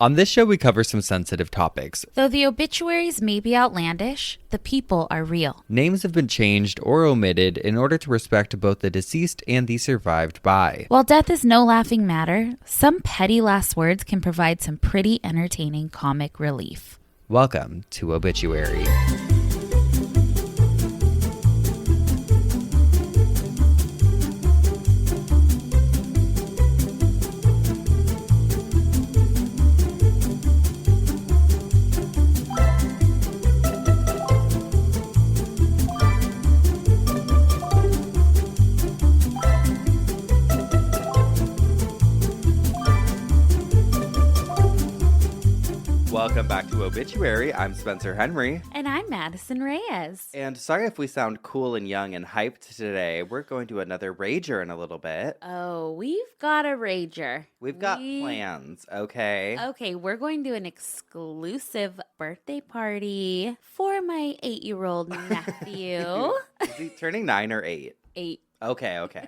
On this show, we cover some sensitive topics. Though the obituaries may be outlandish, the people are real. Names have been changed or omitted in order to respect both the deceased and the survived by. While death is no laughing matter, some petty last words can provide some pretty entertaining comic relief. Welcome to Obituary. Welcome back to Obituary. I'm Spencer Henry. And I'm Madison Reyes. And sorry if we sound cool and young and hyped today. We're going to another rager in a little bit. Oh, we've got a rager. We've got plans, okay? Okay, we're going to an exclusive birthday party for my 8-year-old nephew. Is he turning 9 or 8? 8. Okay.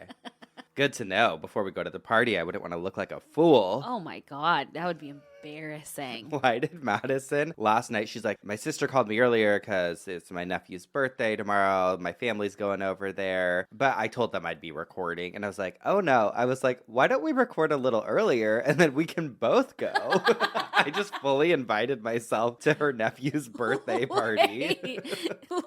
Good to know. Before we go to the party, I wouldn't want to look like a fool. Oh my God, that would be embarrassing. Why did Madison last night? She's like, my sister called me earlier because it's my nephew's birthday tomorrow. My family's going over there. But I told them I'd be recording. And I was like, oh no. I was like, why don't we record a little earlier and then we can both go? I just fully invited myself to her nephew's birthday party.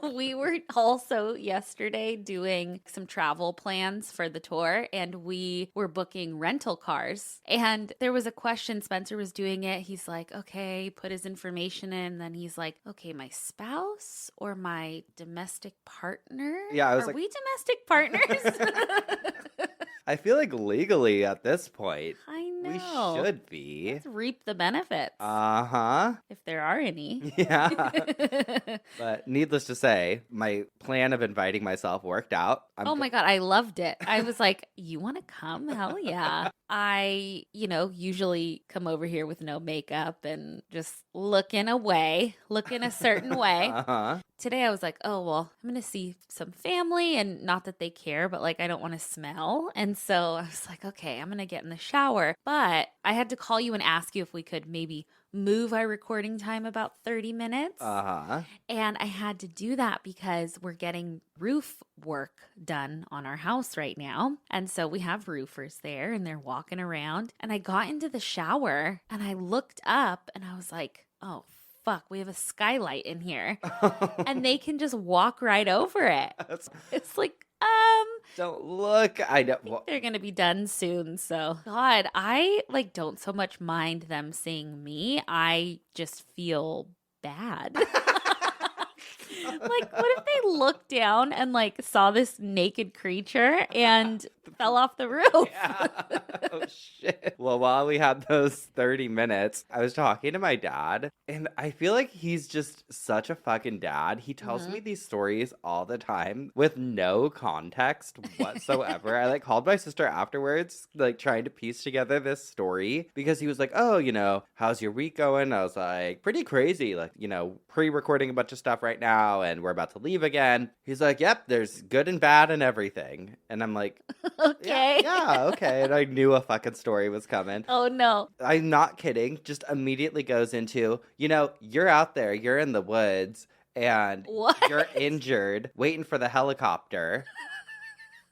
We were also yesterday doing some travel plans for the tour, and we were booking rental cars. And there was a question, Spencer was doing it. He's like, okay, put his information in. Then he's like, okay, my spouse or my domestic partner? Yeah, I was Are like, we domestic partners? I feel like legally at this point, I know. we should be. Let's reap the benefits. Uh-huh. If there are any. Yeah. But needless to say, my plan of inviting myself worked out. Oh my God, I loved it. I was like, you want to come? Hell yeah. I, usually come over here with no makeup and just looking a certain way. Uh-huh. Today I was like, oh, well, I'm going to see some family, and not that they care, but like I don't want to smell. And so I was like, okay, I'm going to get in the shower. But I had to call you and ask you if we could maybe move our recording time about 30 minutes. Uh-huh. And I had to do that because we're getting roof work done on our house right now. And so we have roofers there and they're walking around. And I got into the shower and I looked up and I was like, oh, fuck, we have a skylight in here. And they can just walk right over it. It's like, don't look. I know. think they're going to be done soon. So, God, I don't so much mind them seeing me. I just feel bad. What if they looked down and saw this naked creature and fell off the roof? Yeah. Oh, shit. Well, while we had those 30 minutes, I was talking to my dad, and I feel like he's just such a fucking dad. He tells me these stories all the time with no context whatsoever. I called my sister afterwards, trying to piece together this story because he was like, oh, how's your week going? I was like, pretty crazy. Pre-recording a bunch of stuff right now, and we're about to leave again. He's like, yep, there's good and bad and everything. And I'm like, okay. Yeah, okay. And I knew a fucking story was coming. Oh, no. I'm not kidding. Just immediately goes into, you're out there, you're in the woods, and you're injured, waiting for the helicopter.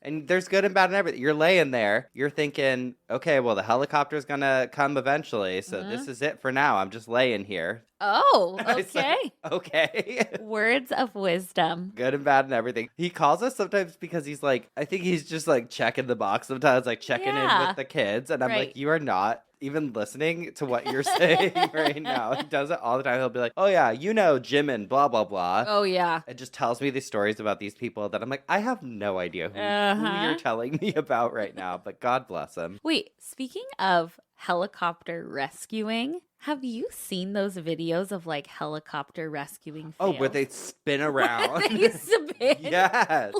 And there's good and bad and everything. You're laying there. You're thinking, okay, well, the helicopter's going to come eventually. So this is it for now. I'm just laying here. Oh, okay. Okay. Words of wisdom. Good and bad and everything. He calls us sometimes because he's I think he's just checking the box sometimes, checking in with the kids. And I'm like, you are not even listening to what you're saying right now. He does it all the time. He'll be like, oh yeah, Jim and blah, blah, blah. Oh yeah. It just tells me these stories about these people that I'm like, I have no idea who you're telling me about right now, but God bless him. Wait, speaking of helicopter rescuing, have you seen those videos of helicopter rescuing fails? Oh, where they spin around. They spin. Yes.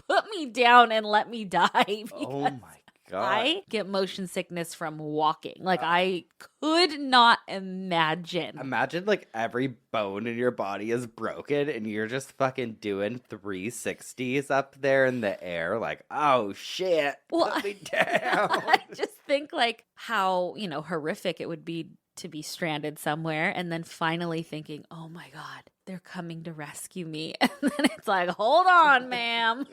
Put me down and let me die. Oh my God. I get motion sickness from walking. I could not imagine. Imagine every bone in your body is broken and you're just fucking doing 360s up there in the air. Oh shit. Put me down. I just think how, horrific it would be to be stranded somewhere and then finally thinking, oh my God, they're coming to rescue me. And then it's like, hold on, ma'am.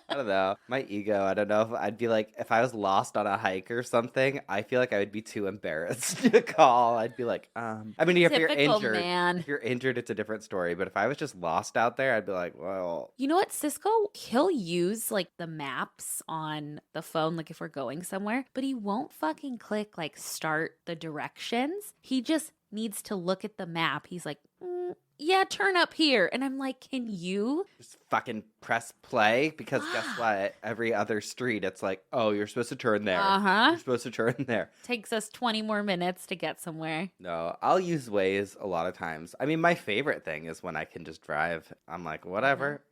I don't know. My ego, I don't know if I'd be like, if I was lost on a hike or something, I feel like I would be too embarrassed to call. I'd be like, I mean, if you're Typical injured, man. if you're injured, it's a different story. But if I was just lost out there, I'd be like, well, You know what, Cisco, he'll use like the maps on the phone, like if we're going somewhere, but he won't fucking click like start the directions. He just needs to look at the map. He's like, yeah, turn up here. And I'm like, can you just fucking press play? Because guess what? Every other street, it's like, oh, you're supposed to turn there. You're supposed to turn there. Takes us 20 more minutes to get somewhere. No, I'll use Waze a lot of times. I mean, my favorite thing is when I can just drive. I'm like, whatever.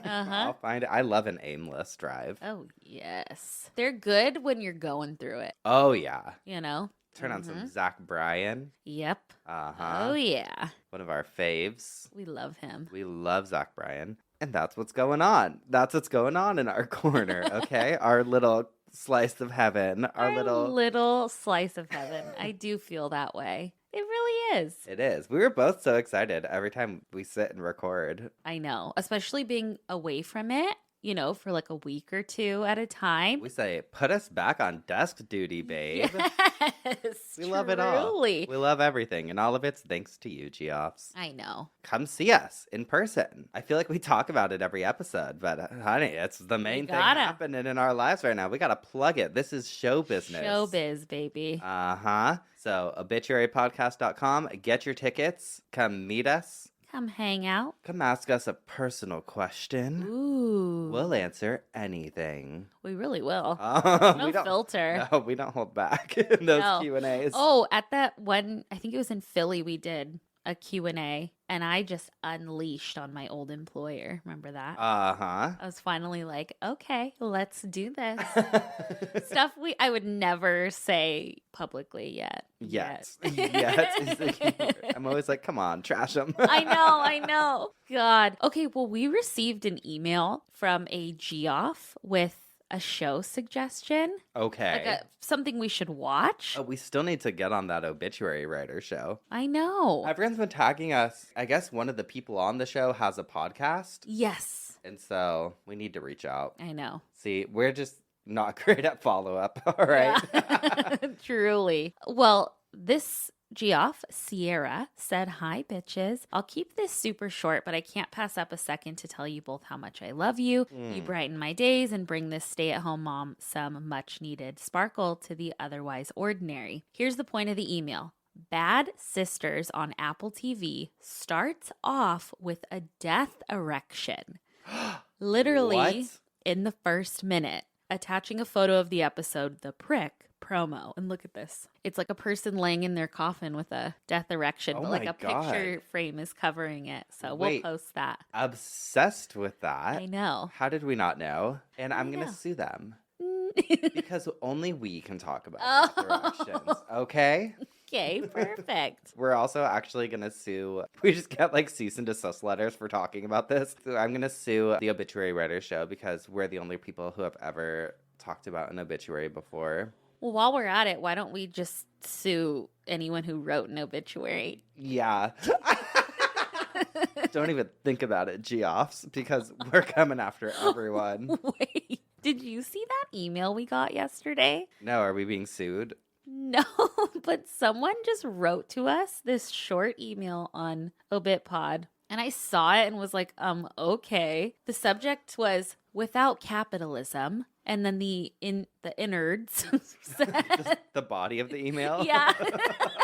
I'll find it. I love an aimless drive. Oh, yes. They're good when you're going through it. Oh, yeah. You know? Turn on some Zach Bryan. Yep. Uh-huh. Oh, yeah. One of our faves. We love him. We love Zach Bryan. And that's what's going on. That's what's going on in our corner, okay? Our little slice of heaven. Our little slice of heaven. I do feel that way. It really is. It is. We were both so excited every time we sit and record. I know. Especially being away from it, you know, for like a week or two at a time. We say, put us back on desk duty, babe. Yes, we love it all. truly. We love everything. And all of it's thanks to you, Geoffs. I know. Come see us in person. I feel like we talk about it every episode, but honey, it's the main thing happening in our lives right now. We got to plug it. This is show business. Showbiz, baby. Uh-huh. So obituarypodcast.com. Get your tickets. Come meet us. Come hang out. Come ask us a personal question. Ooh. We'll answer anything. We really will. No filter. No, we don't hold back in those Q&As. Oh, at that one, I think it was in Philly, we did a Q&A, and I just unleashed on my old employer. Remember that? Uh-huh. I was finally like, okay, let's do this. Stuff I would never say publicly yet. Yes. Yes is the key word. I'm always like, come on, trash them. I know. God. Okay, well, we received an email from a Geoff with a show suggestion. Okay. Like something we should watch. Oh, we still need to get on that obituary writer show. I know. Everyone's been tagging us. I guess one of the people on the show has a podcast. Yes. And so we need to reach out. I know. See, we're just not great at follow-up. All right. Yeah. Truly. Well, this Geoff Sierra said, hi, bitches. I'll keep this super short, but I can't pass up a second to tell you both how much I love you. You brighten my days and bring this stay-at-home mom some much-needed sparkle to the otherwise ordinary. Here's the point of the email. Bad Sisters on Apple TV starts off with a death erection. Literally What? in the first minute. Attaching a photo of the episode, The Prick promo. And look at this. It's like a person laying in their coffin with a death erection, but like a picture frame is covering it. So we'll post that. Obsessed with that. I know. How did we not know? And I'm going to sue them. Because only we can talk about death erections. Okay? Okay, perfect. We're also actually going to sue. We just get like cease and desist letters for talking about this. So I'm going to sue the Obituary Writer Show because we're the only people who have ever talked about an obituary before. Well, while we're at it, why don't we just sue anyone who wrote an obituary? Yeah. Don't even think about it, Geoffs, because we're coming after everyone. Wait, did you see that email we got yesterday? No, are we being sued? No, but someone just wrote to us this short email on obitpod, and I saw it and was like, okay. The subject was without capitalism, and then the innards said, the body of the email? Yeah.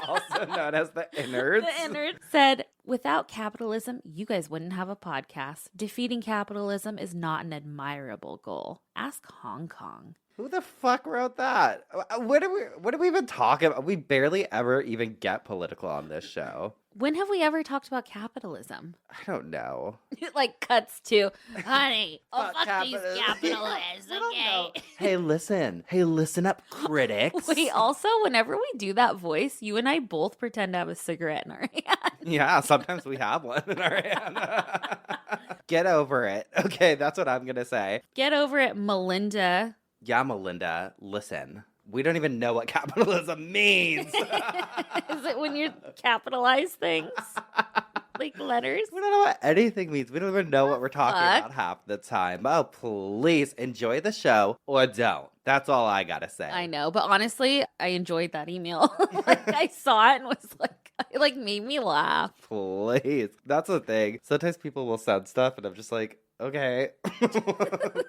Also known as the innards. The innards said, without capitalism, you guys wouldn't have a podcast. Defeating capitalism is not an admirable goal. Ask Hong Kong. Who the fuck wrote that? What do we even talk about? We barely ever even get political on this show. When have we ever talked about capitalism? I don't know. It like cuts to, honey, fuck these capitalism. capitalists, okay? Hey, listen up, critics. Wait, also, whenever we do that voice, you and I both pretend to have a cigarette in our hand. Yeah, sometimes we have one in our hand. Get over it. Okay, that's what I'm going to say. Get over it, Melinda. Yeah, Melinda, listen. We don't even know what capitalism means. Is it when you capitalize things? Like letters? We don't know what anything means. We don't even know what we're talking Fuck. about half the time. Oh, please enjoy the show or don't. That's all I gotta say. I know, but honestly, I enjoyed that email. Like, I saw it and was like, it like made me laugh. Please. That's the thing. Sometimes people will send stuff and I'm just like, okay.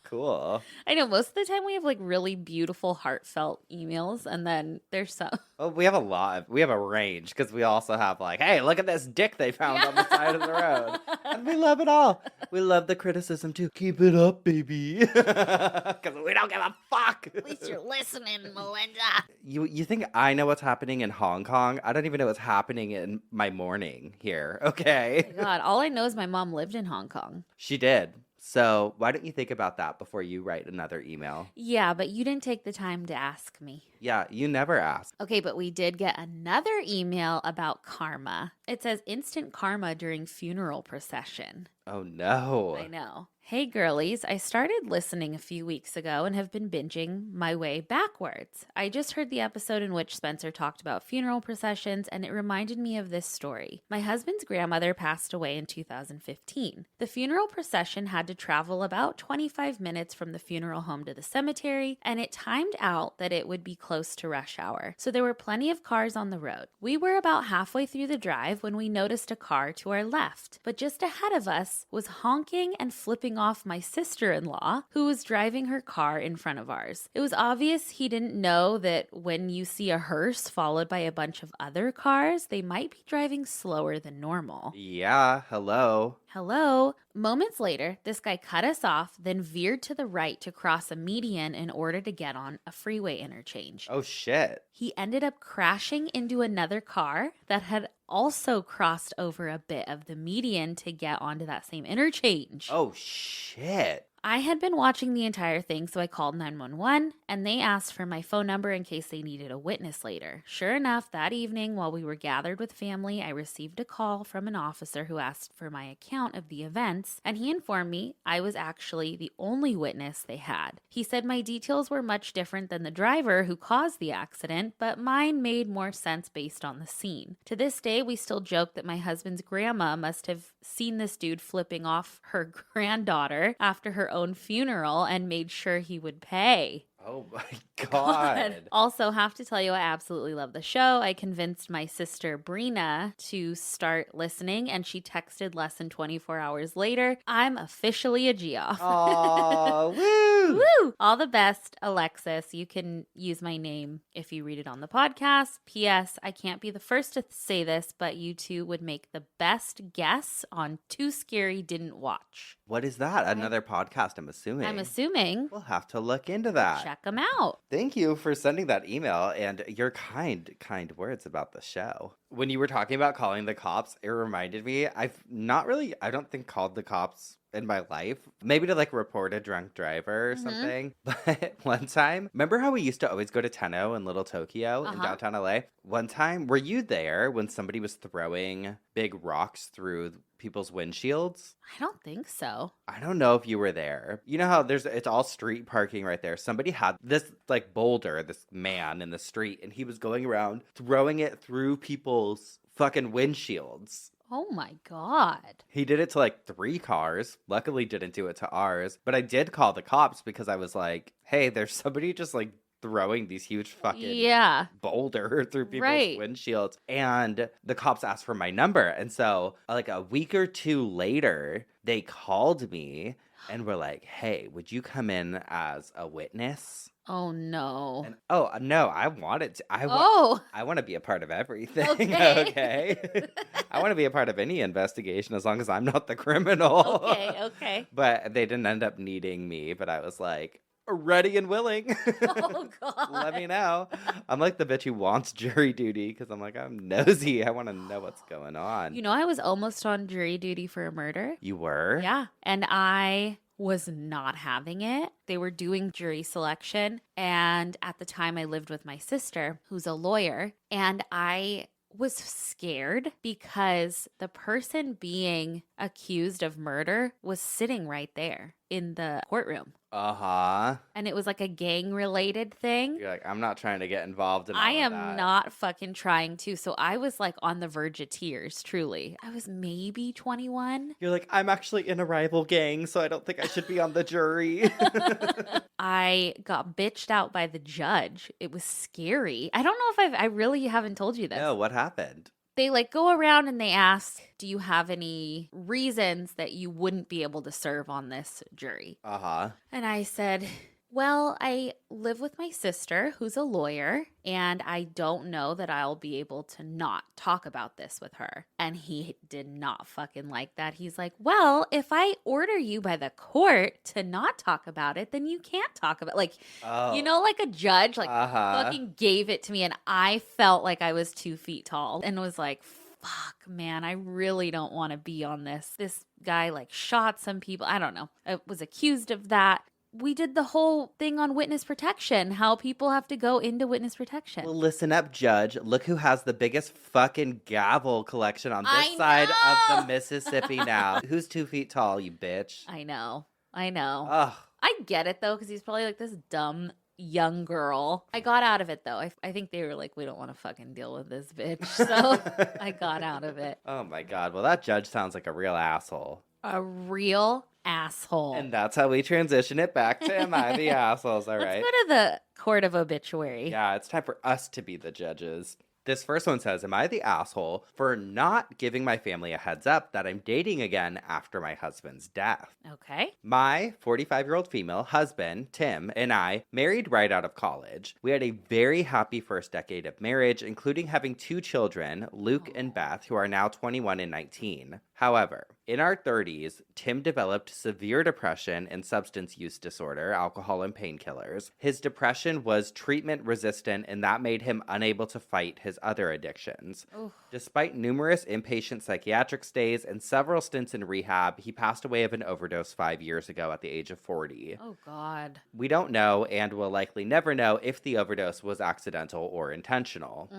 Cool. I know most of the time we have like really beautiful, heartfelt emails, and then there's some. Well, we have a range because we also have like, hey, look at this dick they found on the side of the road. And we love it all. We love the criticism too. Keep it up, baby. Because we don't give a fuck. At least you're listening, Melinda. You think I know what's happening in Hong Kong? I don't even know what's happening in my morning here, okay? Oh my God, all I know is my mom lived in Hong Kong. She did. So why don't you think about that before you write another email? Yeah, but you didn't take the time to ask me. Yeah, you never ask. Okay, but we did get another email about karma. It says instant karma during funeral procession. Oh, no. I know. Hey girlies, I started listening a few weeks ago and have been binging my way backwards. I just heard the episode in which Spencer talked about funeral processions and it reminded me of this story. My husband's grandmother passed away in 2015. The funeral procession had to travel about 25 minutes from the funeral home to the cemetery, and it timed out that it would be close to rush hour, so there were plenty of cars on the road. We were about halfway through the drive when we noticed a car to our left, but just ahead of us was honking and flipping off my sister-in-law, who was driving her car in front of ours. It was obvious he didn't know that when you see a hearse followed by a bunch of other cars, they might be driving slower than normal. Yeah, hello. Hello. Moments later, this guy cut us off, then veered to the right to cross a median in order to get on a freeway interchange. Oh, shit. He ended up crashing into another car that had also crossed over a bit of the median to get onto that same interchange. Oh, shit. I had been watching the entire thing, so I called 911, and they asked for my phone number in case they needed a witness later. Sure enough, that evening, while we were gathered with family, I received a call from an officer who asked for my account of the events, and he informed me I was actually the only witness they had. He said my details were much different than the driver who caused the accident, but mine made more sense based on the scene. To this day, we still joke that my husband's grandma must have seen this dude flipping off her granddaughter after her own funeral and made sure he would pay. Oh my God. Also, have to tell you, I absolutely love the show. I convinced my sister Brina to start listening, and she texted less than 24 hours later, I'm officially a Geoff. Oh, woo! Woo! All the best, Alexis. You can use my name if you read it on the podcast. P.S. I can't be the first to say this, but you two would make the best guests on Too Scary Didn't Watch. What is that? Another podcast, I'm assuming. I'm assuming. We'll have to look into that. Check them out. Thank you for sending that email and your kind words about the show. When you were talking about calling the cops, it reminded me, I don't think called the cops in my life. Maybe to like report a drunk driver or something. But one time, remember how we used to always go to Tenno in Little Tokyo in downtown LA? One time, were you there when somebody was throwing big rocks through people's windshields? I don't think so. I don't know if you were there. You know how it's all street parking right there. Somebody had this like boulder, this man in the street, and he was going around throwing it through people's fucking windshields. Oh my God. He did it to like 3 cars. Luckily didn't do it to ours. But I did call the cops because I was like, hey, there's somebody just like throwing these huge fucking boulder through people's windshields. And the cops asked for my number. And so like a week or 2 later, they called me and were like, hey, would you come in as a witness? Oh no. And, no, I wanted to. I want to be a part of everything. Okay. I want to be a part of any investigation as long as I'm not the criminal. Okay. But they didn't end up needing me, but I was like, ready and willing. Oh God. Let me know. I'm like the bitch who wants jury duty because I'm like, I'm nosy. I want to know what's going on. You know, I was almost on jury duty for a murder. You were? Yeah. And I was not having it. They were doing jury selection. And at the time I lived with my sister, who's a lawyer. And I was scared because the person being accused of murder was sitting right there in the courtroom. Uh-huh. And it was like a gang-related thing. You're like, I'm not trying to get involved in all I of am that. not fucking trying to. So I was like on the verge of tears, truly. I was maybe 21. You're like, I'm actually in a rival gang, so I don't think I should be on the jury. I got bitched out by the judge. It was scary. I don't know if I really haven't told you this. No, what happened? They like go around and they ask, do you have any reasons that you wouldn't be able to serve on this jury? Uh-huh. And I said, well, I live with my sister who's a lawyer, and I don't know that I'll be able to not talk about this with her. And he did not fucking like that. He's like, well, if I order you by the court to not talk about it, then you can't talk about it. Like, you know, like a judge, like fucking gave it to me. And I felt like I was 2 feet tall and was like, fuck, man, I really don't want to be on this. This guy like shot some people. I don't know. I was accused of that. We did the whole thing on witness protection, how people have to go into witness protection. Well, listen up, Judge. Look who has the biggest fucking gavel collection on this side of the Mississippi now. Who's 2 feet tall, you bitch? I know. Ugh. I get it, though, because he's probably like this dumb young girl. I got out of it, though. I think they were like, we don't want to fucking deal with this bitch. So I got out of it. Oh, my God. Well, that judge sounds like a real asshole. A real asshole. And that's how we transition it back to Am I the Assholes, all right? Let's go to the court of obituary. Yeah, it's time for us to be the judges. This first one says, am I the asshole for not giving my family a heads up that I'm dating again after my husband's death? Okay. My 45-year-old female husband, Tim, and I married right out of college. We had a very happy first decade of marriage, including having 2 children, Luke and Beth, who are now 21 and 19. However, in our 30s, Tim developed severe depression and substance use disorder, alcohol and painkillers. His depression was treatment resistant, and that made him unable to fight his other addictions. Oof. Despite numerous inpatient psychiatric stays and several stints in rehab, he passed away of an overdose 5 years ago at the age of 40. Oh, God. We don't know and will likely never know if the overdose was accidental or intentional.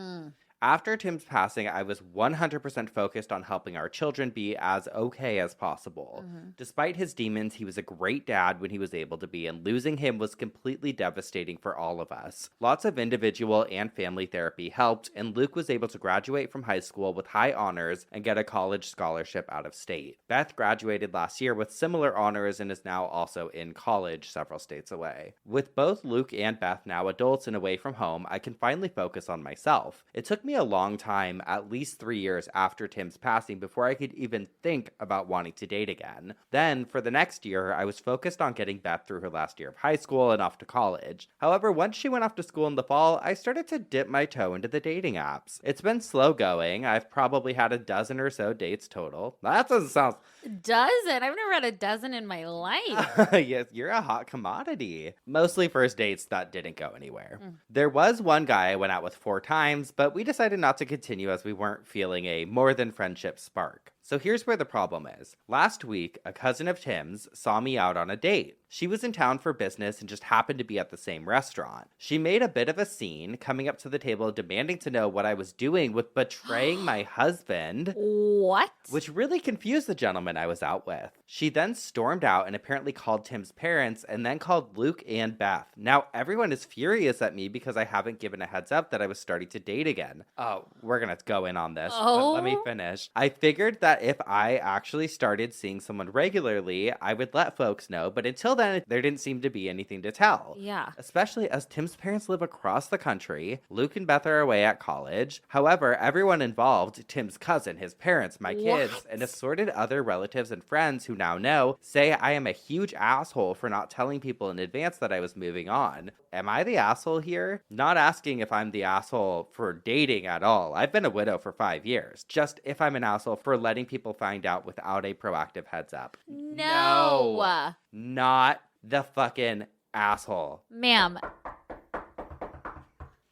After Tim's passing, I was 100% focused on helping our children be as okay as possible. Despite his demons, he was a great dad when he was able to be, and losing him was completely devastating for all of us. Lots of individual and family therapy helped, and Luke was able to graduate from high school with high honors and get a college scholarship out of state. Beth graduated last year with similar honors and is now also in college several states away. With both Luke and Beth now adults and away from home, I can finally focus on myself. It took me a long time, at least 3 years after Tim's passing, before I could even think about wanting to date again. Then, for the next year, I was focused on getting Beth through her last year of high school and off to college. However, once she went off to school in the fall, I started to dip my toe into the dating apps. It's been slow going. I've probably had a dozen or so dates total. That doesn't sound... Dozen? I've never had a dozen in my life. Yes, you're a hot commodity. Mostly first dates that didn't go anywhere. There was one guy I went out with 4 times, but we decided not to continue as we weren't feeling a more than friendship spark. So here's where the problem is. Last week, a cousin of Tim's saw me out on a date. She was in town for business and just happened to be at the same restaurant. She made a bit of a scene, coming up to the table demanding to know what I was doing with betraying my husband. What? Which really confused the gentleman I was out with. She then stormed out and apparently called Tim's parents and then called Luke and Beth. Now everyone is furious at me because I haven't given a heads up that I was starting to date again. Oh, we're gonna go in on this. But let me finish. I figured that if I actually started seeing someone regularly, I would let folks know, but until then, there didn't seem to be anything to tell. Yeah. Especially as Tim's parents live across the country. Luke and Beth are away at college. However, everyone involved, Tim's cousin, his parents, my kids, and assorted other relatives and friends who now know, say I am a huge asshole for not telling people in advance that I was moving on. Am I the asshole here? Not asking if I'm the asshole for dating at all. I've been a widow for 5 years. Just if I'm an asshole for letting people find out without a proactive heads up. No. Not the fucking asshole. Ma'am,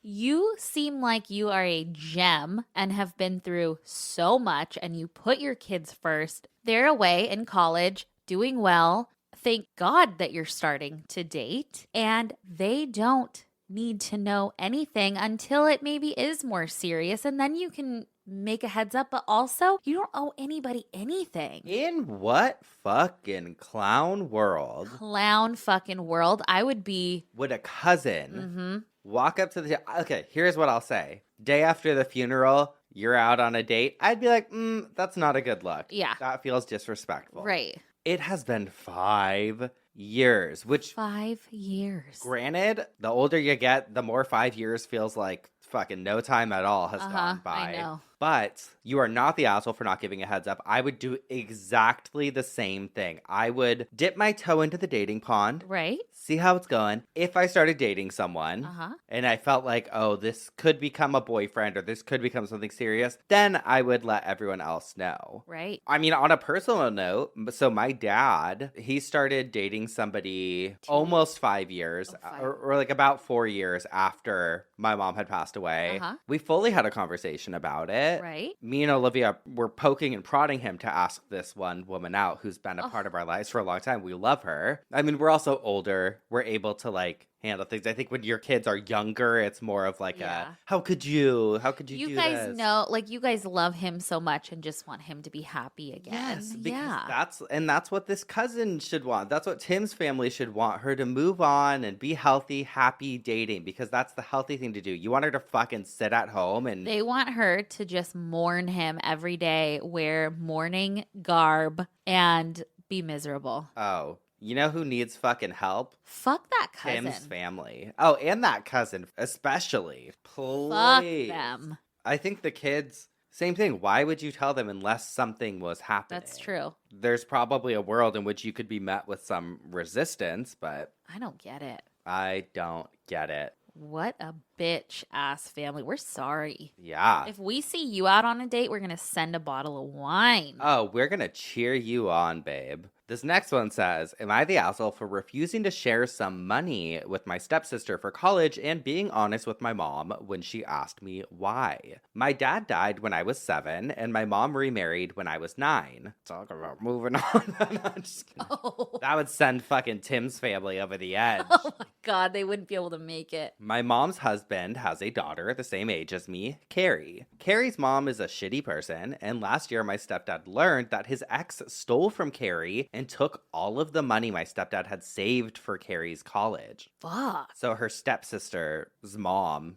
you seem like you are a gem and have been through so much, and you put your kids first. They're away in college, doing well. Thank God that you're starting to date, and they don't need to know anything until it maybe is more serious, and then you can make a heads up, but also you don't owe anybody anything. In what fucking clown world Clown fucking world. I would be. would a cousin walk up to the... Okay, here's what I'll say. Day after the funeral, you're out on a date. I'd be like, that's not a good look. Yeah. That feels disrespectful. Right. It has been 5 years, which... 5 years. Granted, the older you get, the more 5 years feels like fucking no time at all has gone by. I know. But you are not the asshole for not giving a heads up. I would do exactly the same thing. I would dip my toe into the dating pond. Right. See how it's going. If I started dating someone and I felt like, oh, this could become a boyfriend or this could become something serious, then I would let everyone else know. Right. I mean, on a personal note, so my dad, he started dating somebody almost 5 years or like about 4 years after my mom had passed away. We fully had a conversation about it. Right. Me and Olivia were poking and prodding him to ask this one woman out who's been a part of our lives for a long time. We love her. I mean, we're also older. We're able to like handle things. I think when your kids are younger, it's more of like how could you do this? You guys know, like you guys love him so much and just want him to be happy again. Yes, because that's what this cousin should want. That's what Tim's family should want, her to move on and be healthy, happy dating, because that's the healthy thing to do. You want her to fucking sit at home and... They want her to just mourn him every day, wear mourning garb, and be miserable. Oh, you know who needs fucking help? Fuck that cousin. Tim's family. Oh, and that cousin especially. Please. Fuck them. I think the kids, same thing. Why would you tell them unless something was happening? That's true. There's probably a world in which you could be met with some resistance, but... I don't get it. I don't get it. What a bitch ass family. We're sorry. Yeah. If we see you out on a date, we're going to send a bottle of wine. Oh, we're going to cheer you on, babe. This next one says, am I the asshole for refusing to share some money with my stepsister for college and being honest with my mom when she asked me why? My dad died when I was 7 and my mom remarried when I was 9. Talk about moving on. I'm just kidding. Oh. That would send fucking Tim's family over the edge. Oh my God, they wouldn't be able to make it. My mom's husband has a daughter the same age as me, Carrie. Carrie's mom is a shitty person, and last year my stepdad learned that his ex stole from Carrie and took all of the money my stepdad had saved for Carrie's college. Fuck. So her stepsister's mom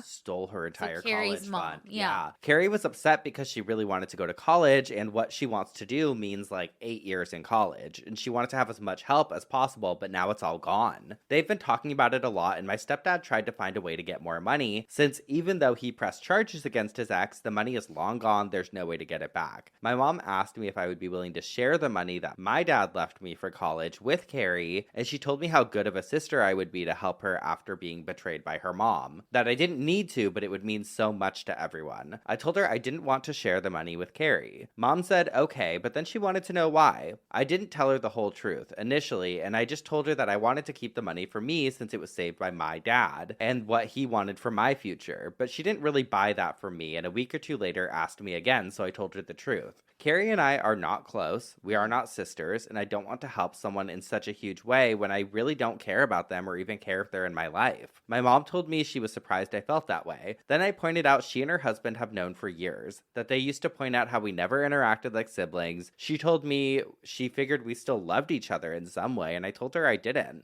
stole her entire Carrie's college mom. fund. Yeah. Carrie was upset because she really wanted to go to college, and what she wants to do means like 8 years in college. And she wanted to have as much help as possible, but now it's all gone. They've been talking about it a lot, and my stepdad tried to find a way to get more money, since even though he pressed charges against his ex, the money is long gone, there's no way to get it back. My mom asked me if I would be willing to share the money that my dad left me for college with Carrie, and she told me how good of a sister I would be to help her after being betrayed by her mom. That I didn't need to, but it would mean so much to everyone. I told her I didn't want to share the money with Carrie. Mom said okay, but then she wanted to know why. I didn't tell her the whole truth initially, and I just told her that I wanted to keep the money for me since it was saved by my dad, and what he wanted for my future. But she didn't really buy that from me, and a week or two later asked me again, so I told her the truth. Carrie and I are not close, we are not sisters, and I don't want to help someone in such a huge way when I really don't care about them or even care if they're in my life. My mom told me she was surprised I felt that way. Then I pointed out she and her husband have known for years, that they used to point out how we never interacted like siblings. She told me she figured we still loved each other in some way, and I told her I didn't.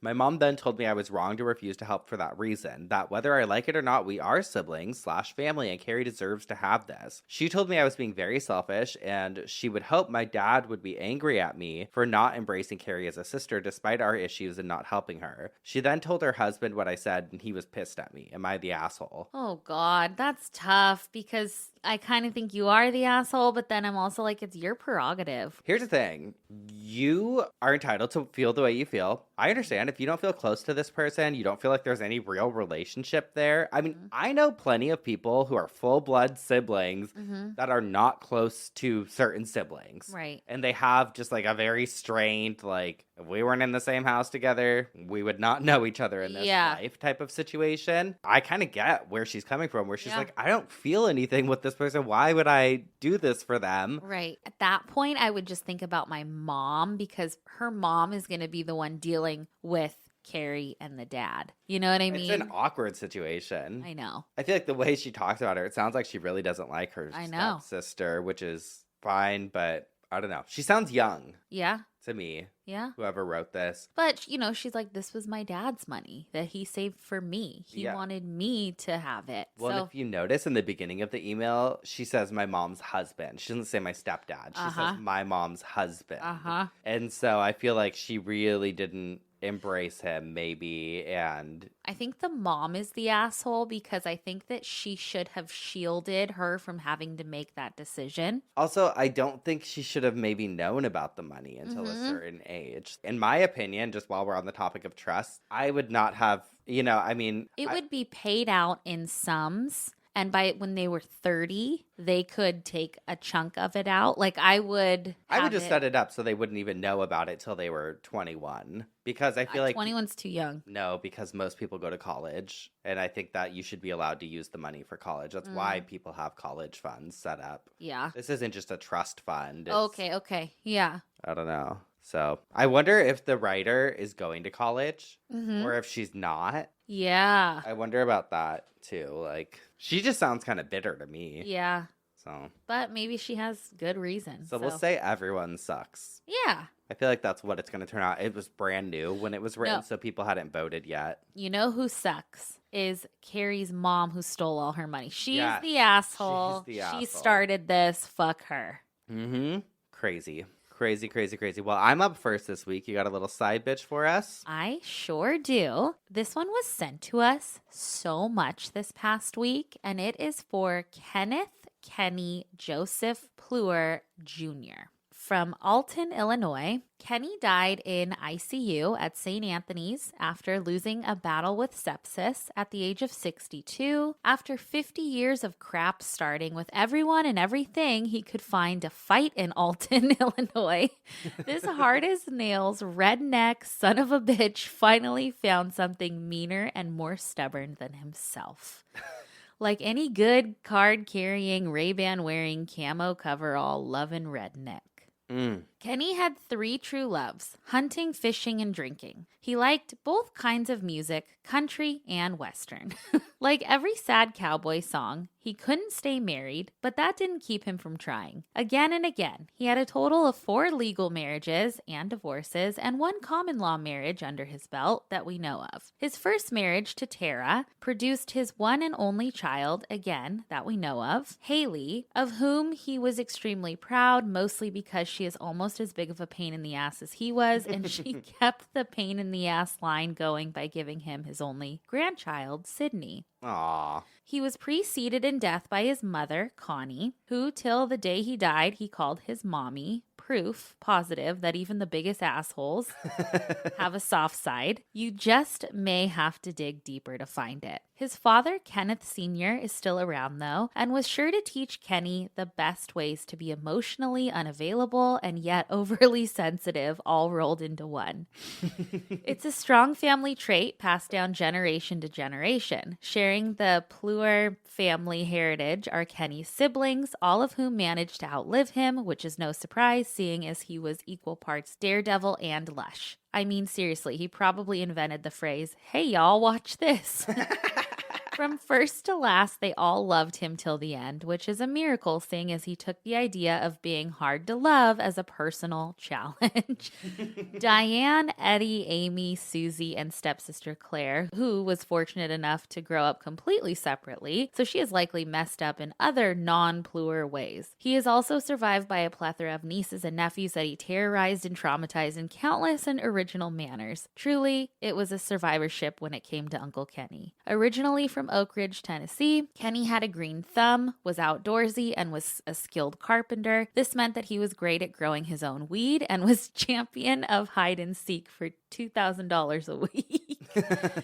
My mom then told me I was wrong to refuse to help for that reason, that whether I like it or not, we are siblings/family and Carrie deserves to have this. She told me I was being very selfish and she would hope my dad would be angry at me for not embracing Carrie as a sister despite our issues and not helping her. She then told her husband what I said and he was pissed at me. Am I the asshole? Oh God, that's tough because I kind of think you are the asshole, but then I'm also like, it's your prerogative. Here's the thing. You are entitled to feel the way you feel. I understand if you don't feel close to this person, you don't feel like there's any real relationship there. I mean, I know plenty of people who are full-blood siblings that are not close to certain siblings. Right. And they have just like a very strained, like, if we weren't in the same house together, we would not know each other in this life type of situation. I kind of get where she's coming from, where she's like, I don't feel anything with this person. Why would I do this for them? Right. At that point, I would just think about my mom because her mom is going to be the one dealing with Carrie and the dad. You know what I mean? It's an awkward situation. I know. I feel like the way she talks about her, it sounds like she really doesn't like her I know. stepsister, which is fine, but I don't know. She sounds young Yeah. to me. Yeah. Whoever wrote this. But, you know, she's like, this was my dad's money that he saved for me. He wanted me to have it. Well, and if you notice in the beginning of the email, she says my mom's husband. She doesn't say my stepdad. She says my mom's husband. And so I feel like she really didn't embrace him, maybe. And I think the mom is the asshole because I think that she should have shielded her from having to make that decision. Also, I don't think she should have maybe known about the money until a certain age. In my opinion, just while we're on the topic of trust, I would not have, you know, I mean, it would be paid out in sums. And by when they were 30, they could take a chunk of it out. Like I would just set it up so they wouldn't even know about it till they were 21. Because I feel like 21's too young. No, because most people go to college. And I think that you should be allowed to use the money for college. That's why people have college funds set up. Yeah. This isn't just a trust fund. Okay. Yeah. I don't know. So I wonder if the writer is going to college or if she's not. Yeah. I wonder about that too. Like, she just sounds kind of bitter to me. Yeah. So. But maybe she has good reason. So we'll say everyone sucks. Yeah. I feel like that's what it's going to turn out. It was brand new when it was written, so people hadn't voted yet. You know who sucks is Carrie's mom who stole all her money. She's the asshole. She started this. Fuck her. Crazy. Well, I'm up first this week. You got a little side bitch for us? I sure do. This one was sent to us so much this past week, and it is for Kenneth Kenny Joseph Pleuer Jr. From Alton, Illinois. Kenny died in ICU at St. Anthony's after losing a battle with sepsis at the age of 62, after 50 years of crap starting with everyone and everything he could find to fight in Alton, Illinois. This hard-as-nails, redneck son of a bitch finally found something meaner and more stubborn than himself. Like any good card-carrying, Ray-Ban-wearing, camo coverall loving redneck. Kenny had 3 true loves: hunting, fishing, and drinking. He liked both kinds of music, country and western. Like every sad cowboy song, he couldn't stay married, but that didn't keep him from trying. Again and again, he had a total of 4 legal marriages and divorces and 1 common law marriage under his belt that we know of. His first marriage to Tara produced his one and only child, again, that we know of, Haley, of whom he was extremely proud, mostly because she is almost as big of a pain in the ass as he was, and she kept the pain in the ass line going by giving him his only grandchild, Sydney. Aww. He was preceded in death by his mother, Connie, who till the day he died he called his mommy, proof positive that even the biggest assholes have a soft side. You just may have to dig deeper to find it. His father, Kenneth Sr., is still around, though, and was sure to teach Kenny the best ways to be emotionally unavailable and yet overly sensitive, all rolled into one. It's a strong family trait passed down generation to generation. Sharing the Pleuer family heritage are Kenny's siblings, all of whom managed to outlive him, which is no surprise, seeing as he was equal parts daredevil and lush. I mean, seriously, he probably invented the phrase, "Hey, y'all, watch this." From first to last, they all loved him till the end, which is a miracle, seeing as he took the idea of being hard to love as a personal challenge. Diane, Eddie, Amy, Susie, and stepsister Claire, who was fortunate enough to grow up completely separately, so she is likely messed up in other non-Pleuer ways. He is also survived by a plethora of nieces and nephews that he terrorized and traumatized in countless and original manners. Truly, it was a survivorship when it came to Uncle Kenny. Originally from Oak Ridge, Tennessee, Kenny had a green thumb, was outdoorsy, and was a skilled carpenter. This meant that he was great at growing his own weed and was champion of hide and seek for $2,000 a week.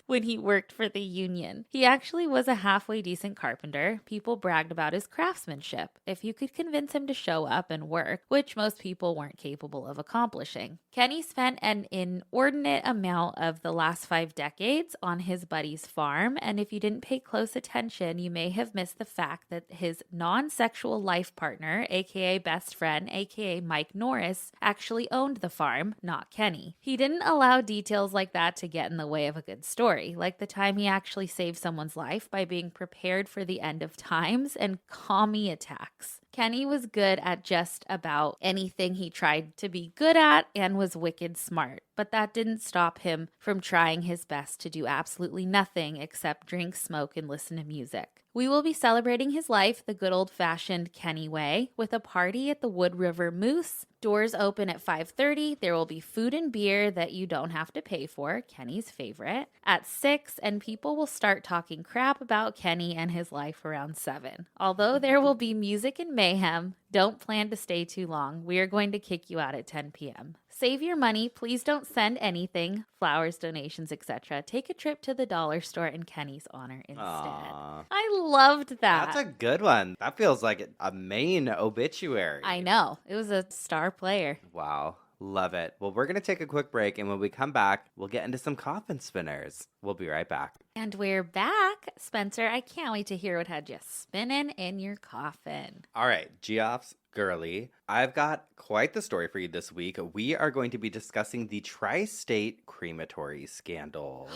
when he worked for the union. He actually was a halfway decent carpenter. People bragged about his craftsmanship if you could convince him to show up and work, which most people weren't capable of accomplishing. Kenny spent an inordinate amount of the last 5 decades on his buddy's farm, and if you didn't pay close attention, you may have missed the fact that his non-sexual life partner, aka best friend, aka Mike Norris, actually owned the farm, not Kenny. He didn't allow details like that to get in the way of a good story, like the time he actually saved someone's life by being prepared for the end of times and commie attacks. Kenny was good at just about anything he tried to be good at and was wicked smart, but that didn't stop him from trying his best to do absolutely nothing except drink, smoke, and listen to music. We will be celebrating his life the good old-fashioned Kenny way with a party at the Wood River Moose. Doors open at 5:30. There will be food and beer that you don't have to pay for, Kenny's favorite, at 6, and people will start talking crap about Kenny and his life around 7. Although there will be music and mayhem, don't plan to stay too long. We are going to kick you out at 10 p.m. Save your money. Please don't send anything, flowers, donations, etc. Take a trip to the dollar store in Kenny's honor instead. Aww. I loved that. That's a good one. That feels like a main obituary. I know. It was a star player. Wow. Love it. Well, we're going to take a quick break, and when we come back, we'll get into some coffin spinners. We'll be right back. And we're back. Spencer, I can't wait to hear what had you spinning in your coffin. All right, Geoff's girly. I've got quite the story for you this week. We are going to be discussing the TriState Crematory scandal.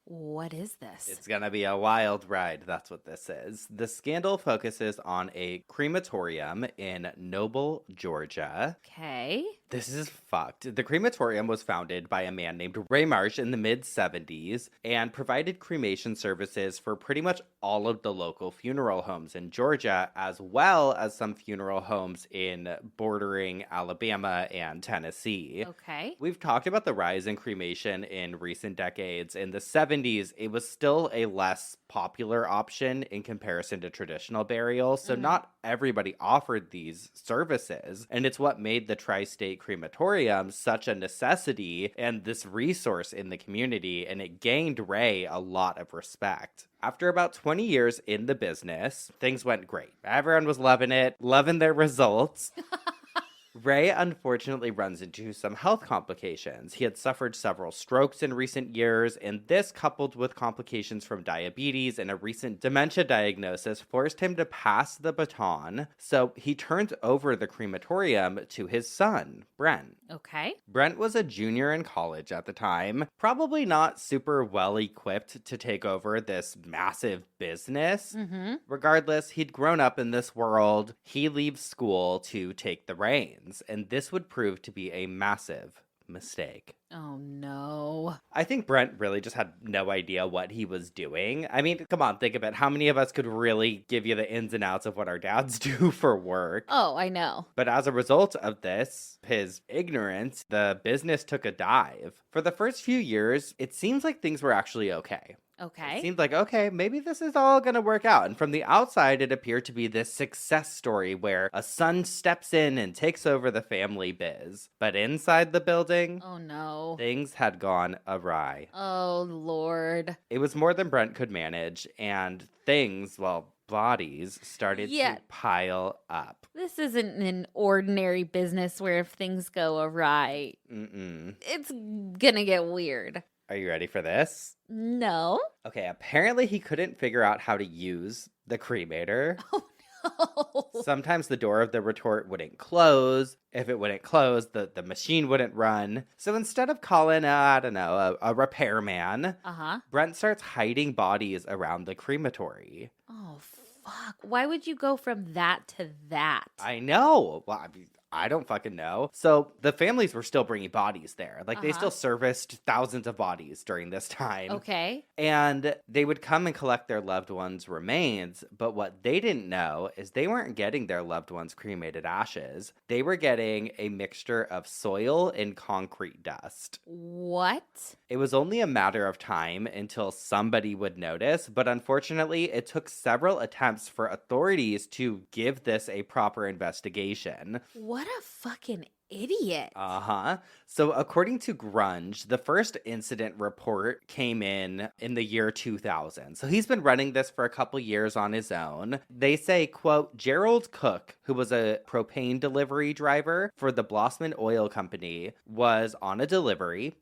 What is this? It's going to be a wild ride. That's what this is. The scandal focuses on a crematorium in Noble, Georgia. Okay. This is fucked. The crematorium was founded by a man named Reyes in the mid-70s and provided cremation services for pretty much all of the local funeral homes in Georgia, as well as some funeral homes in bordering Alabama and Tennessee. Okay. We've talked about the rise in cremation in recent decades. In the 70s, it was still a less popular option in comparison to traditional burial, so not everybody offered these services, and it's what made the TriState Crematorium such a necessity and this resource in the community, and it gained Ray a lot of respect. After about 20 years in the business, things went great. Everyone was loving it, loving their results. Ray unfortunately runs into some health complications. He had suffered several strokes in recent years, and this, coupled with complications from diabetes and a recent dementia diagnosis, forced him to pass the baton. So he turned over the crematorium to his son, Brent. Okay. Brent was a junior in college at the time, probably not super well equipped to take over this massive business. Regardless, he'd grown up in this world. He leaves school to take the reins, and this would prove to be a massive mistake. Oh, no. I think Brent really just had no idea what he was doing. I mean, come on, think of it. How many of us could really give you the ins and outs of what our dads do for work? Oh, I know. But as a result of this, his ignorance, the business took a dive. For the first few years, it seems like things were actually okay. Okay. It seemed like, okay, maybe this is all going to work out. And from the outside, it appeared to be this success story where a son steps in and takes over the family biz. But inside the building, Oh, no. things had gone awry. Oh, Lord. It was more than Brent could manage, and things, well, bodies started to pile up. This isn't an ordinary business where if things go awry, it's gonna get weird. Are you ready for this? No. Okay, apparently he couldn't figure out how to use the cremator. Oh, no. Sometimes the door of the retort wouldn't close. If it wouldn't close, the machine wouldn't run. So instead of calling, a repairman, Brent starts hiding bodies around the crematory. Oh, fuck. Why would you go from that to that? I know. Well, I don't fucking know. So the families were still bringing bodies there. Like they still serviced thousands of bodies during this time. Okay. And they would come and collect their loved ones' remains. But what they didn't know is they weren't getting their loved ones' cremated ashes. They were getting a mixture of soil and concrete dust. What? It was only a matter of time until somebody would notice. But unfortunately, it took several attempts for authorities to give this a proper investigation. What a fucking idiot. Uh-huh. So according to Grunge, the first incident report came in the year 2000. So he's been running this for a couple years on his own. They say, quote, Gerald Cook, who was a propane delivery driver for the Blossman Oil Company, was on a delivery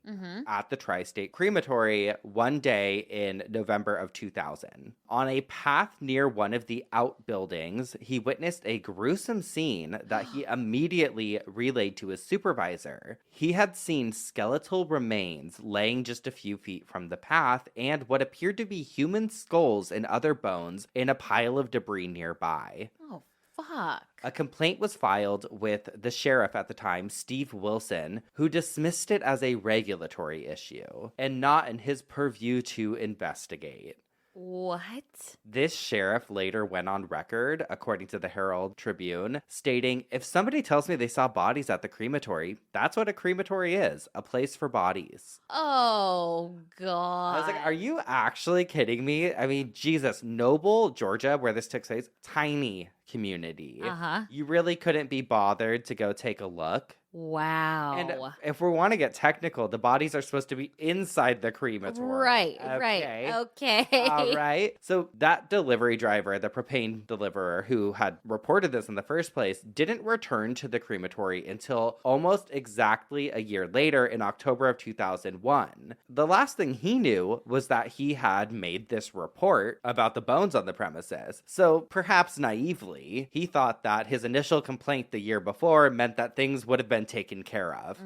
at the TriState Crematory one day in November of 2000. On a path near one of the outbuildings, he witnessed a gruesome scene that he immediately relayed to his supervisor. He had seen skeletal remains laying just a few feet from the path and what appeared to be human skulls and other bones in a pile of debris nearby. Oh, fuck. A complaint was filed with the sheriff at the time, Steve Wilson, who dismissed it as a regulatory issue and not in his purview to investigate. What? This sheriff later went on record, according to the Herald Tribune, stating, if somebody tells me they saw bodies at the crematory, that's what a crematory is, a place for bodies. Oh, God. I was like, are you actually kidding me? I mean, Jesus, Noble, Georgia, where this took place, tiny community. You really couldn't be bothered to go take a look. Wow. And if we want to get technical, the bodies are supposed to be inside the crematory. Right. All right. So that delivery driver, the propane deliverer who had reported this in the first place, didn't return to the crematory until almost exactly a year later in October of 2001. The last thing he knew was that he had made this report about the bones on the premises. So perhaps naively, he thought that his initial complaint the year before meant that things would have been taken care of.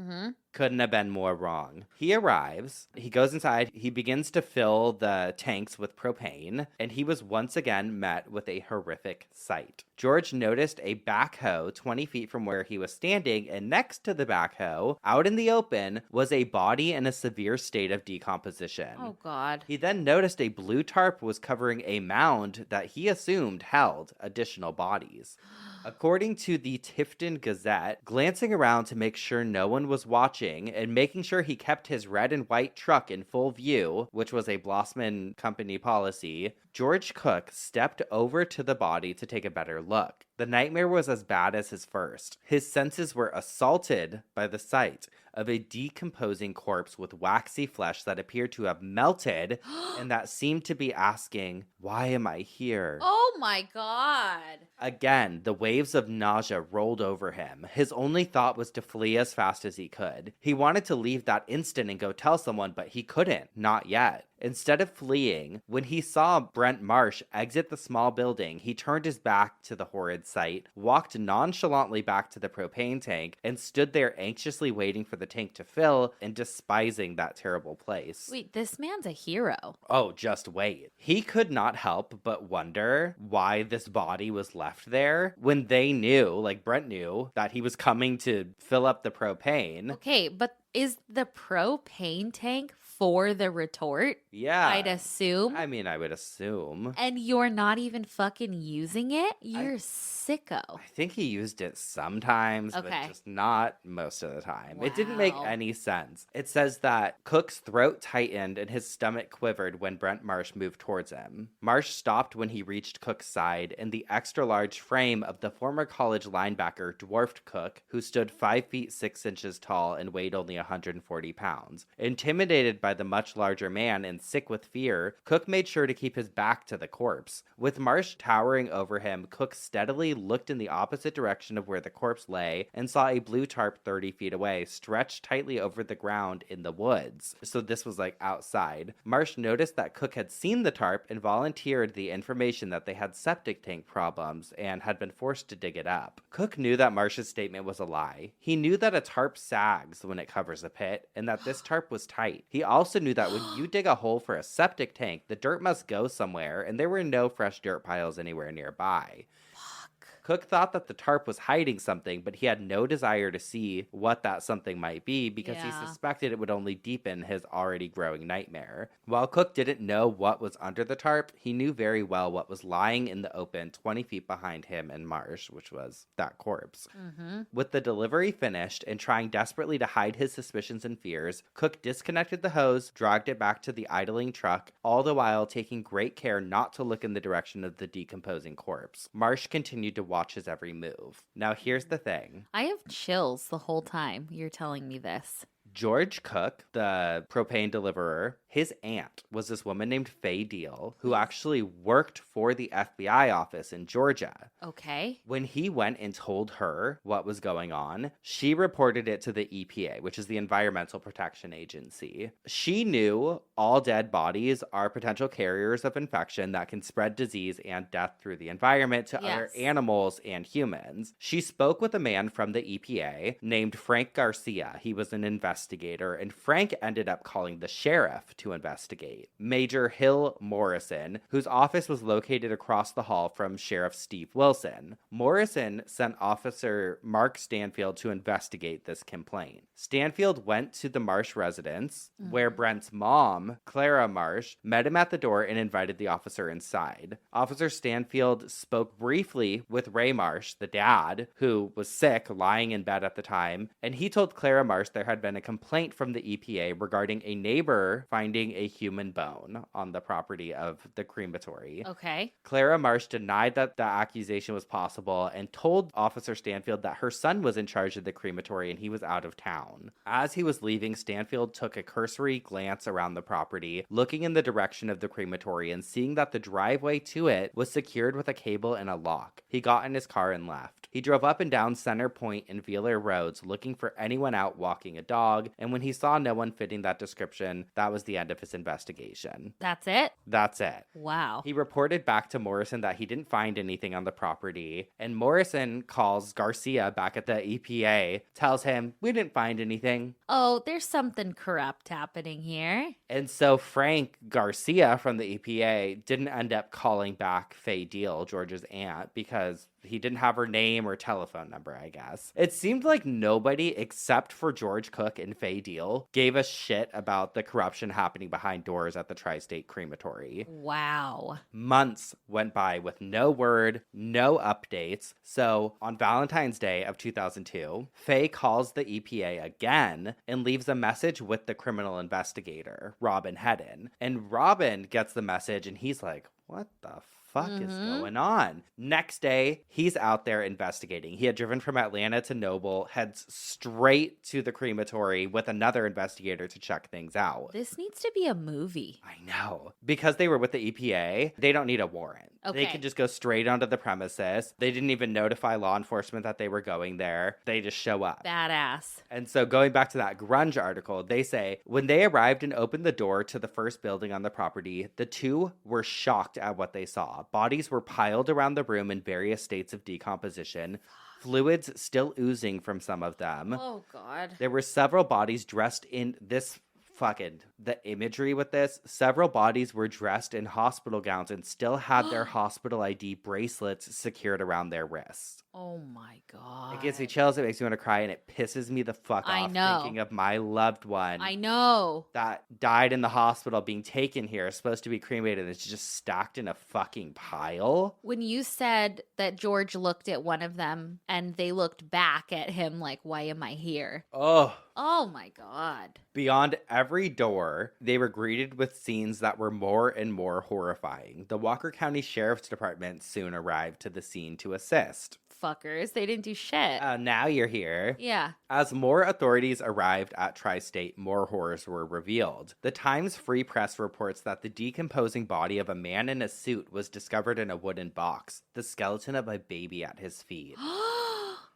Couldn't have been more wrong. He arrives, he goes inside, he begins to fill the tanks with propane, and he was once again met with a horrific sight. George noticed a backhoe 20 feet from where he was standing, and next to the backhoe, out in the open, was a body in a severe state of decomposition. Oh, God. He then noticed a blue tarp was covering a mound that he assumed held additional bodies. According to the Tifton Gazette, glancing around to make sure no one was watching and making sure he kept his red and white truck in full view, which was a Blossman Company policy, George Cook stepped over to the body to take a better look. The nightmare was as bad as his first. His senses were assaulted by the sight of a decomposing corpse with waxy flesh that appeared to have melted and that seemed to be asking, why am I here? Oh my God. Again, the waves of nausea rolled over him. His only thought was to flee as fast as he could. He wanted to leave that instant and go tell someone, but he couldn't. Not yet. Instead of fleeing, when he saw Brent Marsh exit the small building, he turned his back to the horrid sight, walked nonchalantly back to the propane tank, and stood there anxiously waiting for the tank to fill and despising that terrible place. Wait, this man's a hero. Oh, just wait. He could not help but wonder why this body was left there when they knew, like Brent knew, that he was coming to fill up the propane. Okay, but is the propane tank for the retort? Yeah. I'd assume. I mean, I would assume. And you're not even fucking using it? You're sicko. I think he used it sometimes, but just not most of the time. Wow. It didn't make any sense. It says that Cook's throat tightened and his stomach quivered when Brent Marsh moved towards him. Marsh stopped when he reached Cook's side, and the extra-large frame of the former college linebacker dwarfed Cook, who stood 5 feet 6 inches tall and weighed only 140 pounds. Intimidated by the much larger man and sick with fear, Cook made sure to keep his back to the corpse. With Marsh towering over him, Cook steadily looked in the opposite direction of where the corpse lay and saw a blue tarp 30 feet away, stretched tightly over the ground in the woods. So this was like outside. Marsh noticed that Cook had seen the tarp and volunteered the information that they had septic tank problems and had been forced to dig it up. Cook knew that Marsh's statement was a lie. He knew that a tarp sags when it covers a pit and that this tarp was tight. He also knew that when you dig a hole for a septic tank, the dirt must go somewhere, and there were no fresh dirt piles anywhere nearby. Cook thought that the tarp was hiding something, but he had no desire to see what that something might be because he suspected it would only deepen his already growing nightmare. While Cook didn't know what was under the tarp, he knew very well what was lying in the open 20 feet behind him and Marsh, which was that corpse. With the delivery finished and trying desperately to hide his suspicions and fears, Cook disconnected the hose, dragged it back to the idling truck, all the while taking great care not to look in the direction of the decomposing corpse. Marsh continued to walk watch his every move. Now, here's the thing. I have chills the whole time you're telling me this. George Cook, the propane deliverer, his aunt was this woman named Faye Deal, who actually worked for the FBI office in Georgia. Okay. When he went and told her what was going on, she reported it to the EPA, which is the Environmental Protection Agency. She knew all dead bodies are potential carriers of infection that can spread disease and death through the environment to other animals and humans. She spoke with a man from the EPA named Frank Garcia. He was an investigator, and Frank ended up calling the sheriff to investigate. Major Hill Morrison, whose office was located across the hall from Sheriff Steve Wilson. Morrison sent Officer Mark Stanfield to investigate this complaint. Stanfield went to the Marsh residence, where Brent's mom, Clara Marsh, met him at the door and invited the officer inside. Officer Stanfield spoke briefly with Ray Marsh, the dad, who was sick, lying in bed at the time, and he told Clara Marsh there had been a complaint from the EPA regarding a neighbor finding a human bone on the property of the crematory. Okay. Clara Marsh denied that the accusation was possible and told Officer Stanfield that her son was in charge of the crematory and he was out of town. As he was leaving, Stanfield took a cursory glance around the property, looking in the direction of the crematory and seeing that the driveway to it was secured with a cable and a lock. He got in his car and left. He drove up and down Center Point and Wheeler Roads looking for anyone out walking a dog, and when he saw no one fitting that description, that was the end of his investigation. That's it? That's it. Wow. He reported back to Morrison that he didn't find anything on the property, and Morrison calls Garcia back at the EPA, tells him, "We didn't find anything." Oh, there's something corrupt happening here. And so Frank Garcia from the EPA didn't end up calling back Faye Deal, George's aunt, because he didn't have her name or telephone number, I guess. It seemed like nobody except for George Cook and Faye Deal gave a shit about the corruption happening behind doors at the TriState Crematory. Wow. Months went by with no word, no updates. So on Valentine's Day of 2002, Faye calls the EPA again and leaves a message with the criminal investigator, Robin Hedden. And Robin gets the message and he's like, what the fuck is going on? Next day, he's out there investigating. He had driven from Atlanta to Noble, heads straight to the crematory with another investigator to check things out. This needs to be a movie. I know. Because they were with the EPA, they don't need a warrant. Okay. They can just go straight onto the premises. They didn't even notify law enforcement that they were going there. They just show up. Badass. And so going back to that grunge article, they say, when they arrived and opened the door to the first building on the property, the two were shocked at what they saw. Bodies were piled around the room in various states of decomposition. Fluids still oozing from some of them. Oh, God. There were several bodies dressed in this the imagery with this, several bodies were dressed in hospital gowns and still had their hospital ID bracelets secured around their wrists. Oh my God. It gives me chills, it makes me want to cry, and it pisses me the fuck I off know. thinking of my loved one. I know. That died in the hospital being taken here, supposed to be cremated, and it's just stacked in a fucking pile. When you said that George looked at one of them and they looked back at him like, why am I here? Oh my God. Beyond every door, they were greeted with scenes that were more and more horrifying. The Walker County Sheriff's Department soon arrived to the scene to assist. Fuckers, they didn't do shit. Now you're here. Yeah. As more authorities arrived at TriState, more horrors were revealed. The Times Free Press reports that the decomposing body of a man in a suit was discovered in a wooden box, the skeleton of a baby at his feet.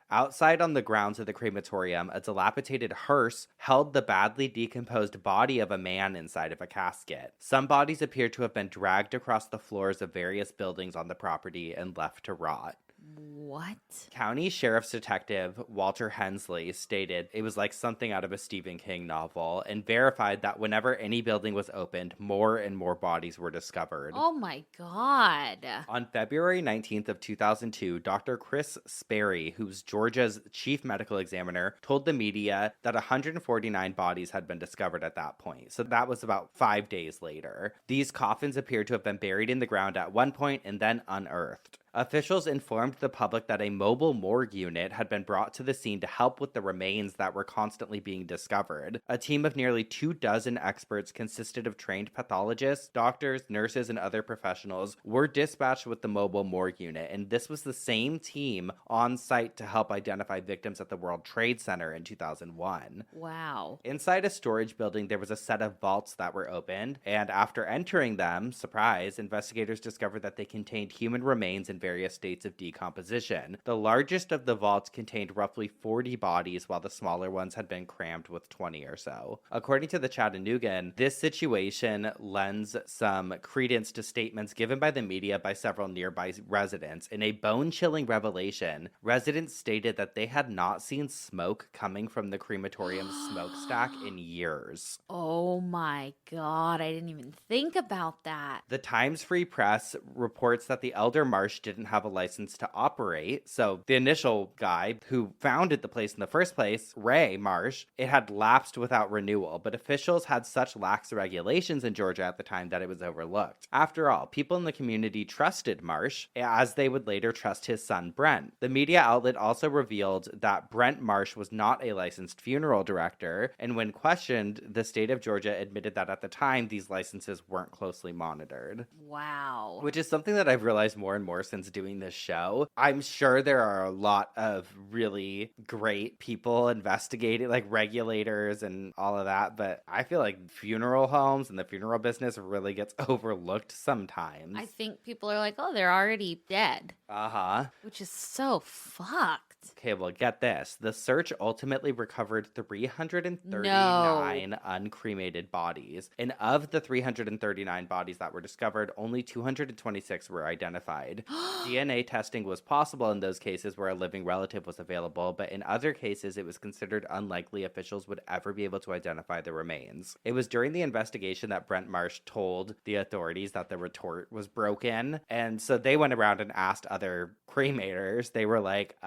Outside on the grounds of the crematorium, a dilapidated hearse held the badly decomposed body of a man inside of a casket. Some bodies appeared to have been dragged across the floors of various buildings on the property and left to rot. What? County Sheriff's Detective Walter Hensley stated it was like something out of a Stephen King novel and verified that whenever any building was opened, more and more bodies were discovered. Oh my God. On February 19th of 2002, Dr. Chris Sperry, who's Georgia's chief medical examiner, told the media that 149 bodies had been discovered at that point. So that was about 5 days later. These coffins appeared to have been buried in the ground at one point and then unearthed. Officials informed the public that a mobile morgue unit had been brought to the scene to help with the remains that were constantly being discovered. A team of nearly 24 experts consisted of trained pathologists, doctors, nurses, and other professionals were dispatched with the mobile morgue unit, and this was the same team on site to help identify victims at the World Trade Center in 2001. Wow. Inside a storage building, there was a set of vaults that were opened, and after entering them, surprise, investigators discovered that they contained human remains in various states of decomposition. The largest of the vaults contained roughly 40 bodies, while the smaller ones had been crammed with 20 or so. According to the Chattanoogan, this situation lends some credence to statements given by the media by several nearby residents. In a bone-chilling revelation, residents stated that they had not seen smoke coming from the crematorium's smokestack in years. Oh my God, I didn't even think about that. The Times Free Press reports that the elder Marsh didn't have a license to operate, so the initial guy who founded the place in the first place, Ray Marsh, it had lapsed without renewal, but officials had such lax regulations in Georgia at the time that it was overlooked. After all, people in the community trusted Marsh, as they would later trust his son Brent. The media outlet also revealed that Brent Marsh was not a licensed funeral director, and when questioned, the state of Georgia admitted that at the time, these licenses weren't closely monitored. Wow. Which is something that I've realized more and more since doing this show. I'm sure there are a lot of really great people investigating, like regulators and all of that, but I feel like funeral homes and the funeral business really gets overlooked sometimes. I think people are like, oh, they're already dead. Uh-huh. Which is so fucked. Okay, well, get this. The search ultimately recovered 339 uncremated bodies. And of the 339 bodies that were discovered, only 226 were identified. DNA testing was possible in those cases where a living relative was available, but in other cases, it was considered unlikely officials would ever be able to identify the remains. It was during the investigation that Brent Marsh told the authorities that the retort was broken, and so they went around and asked other cremators. They were like,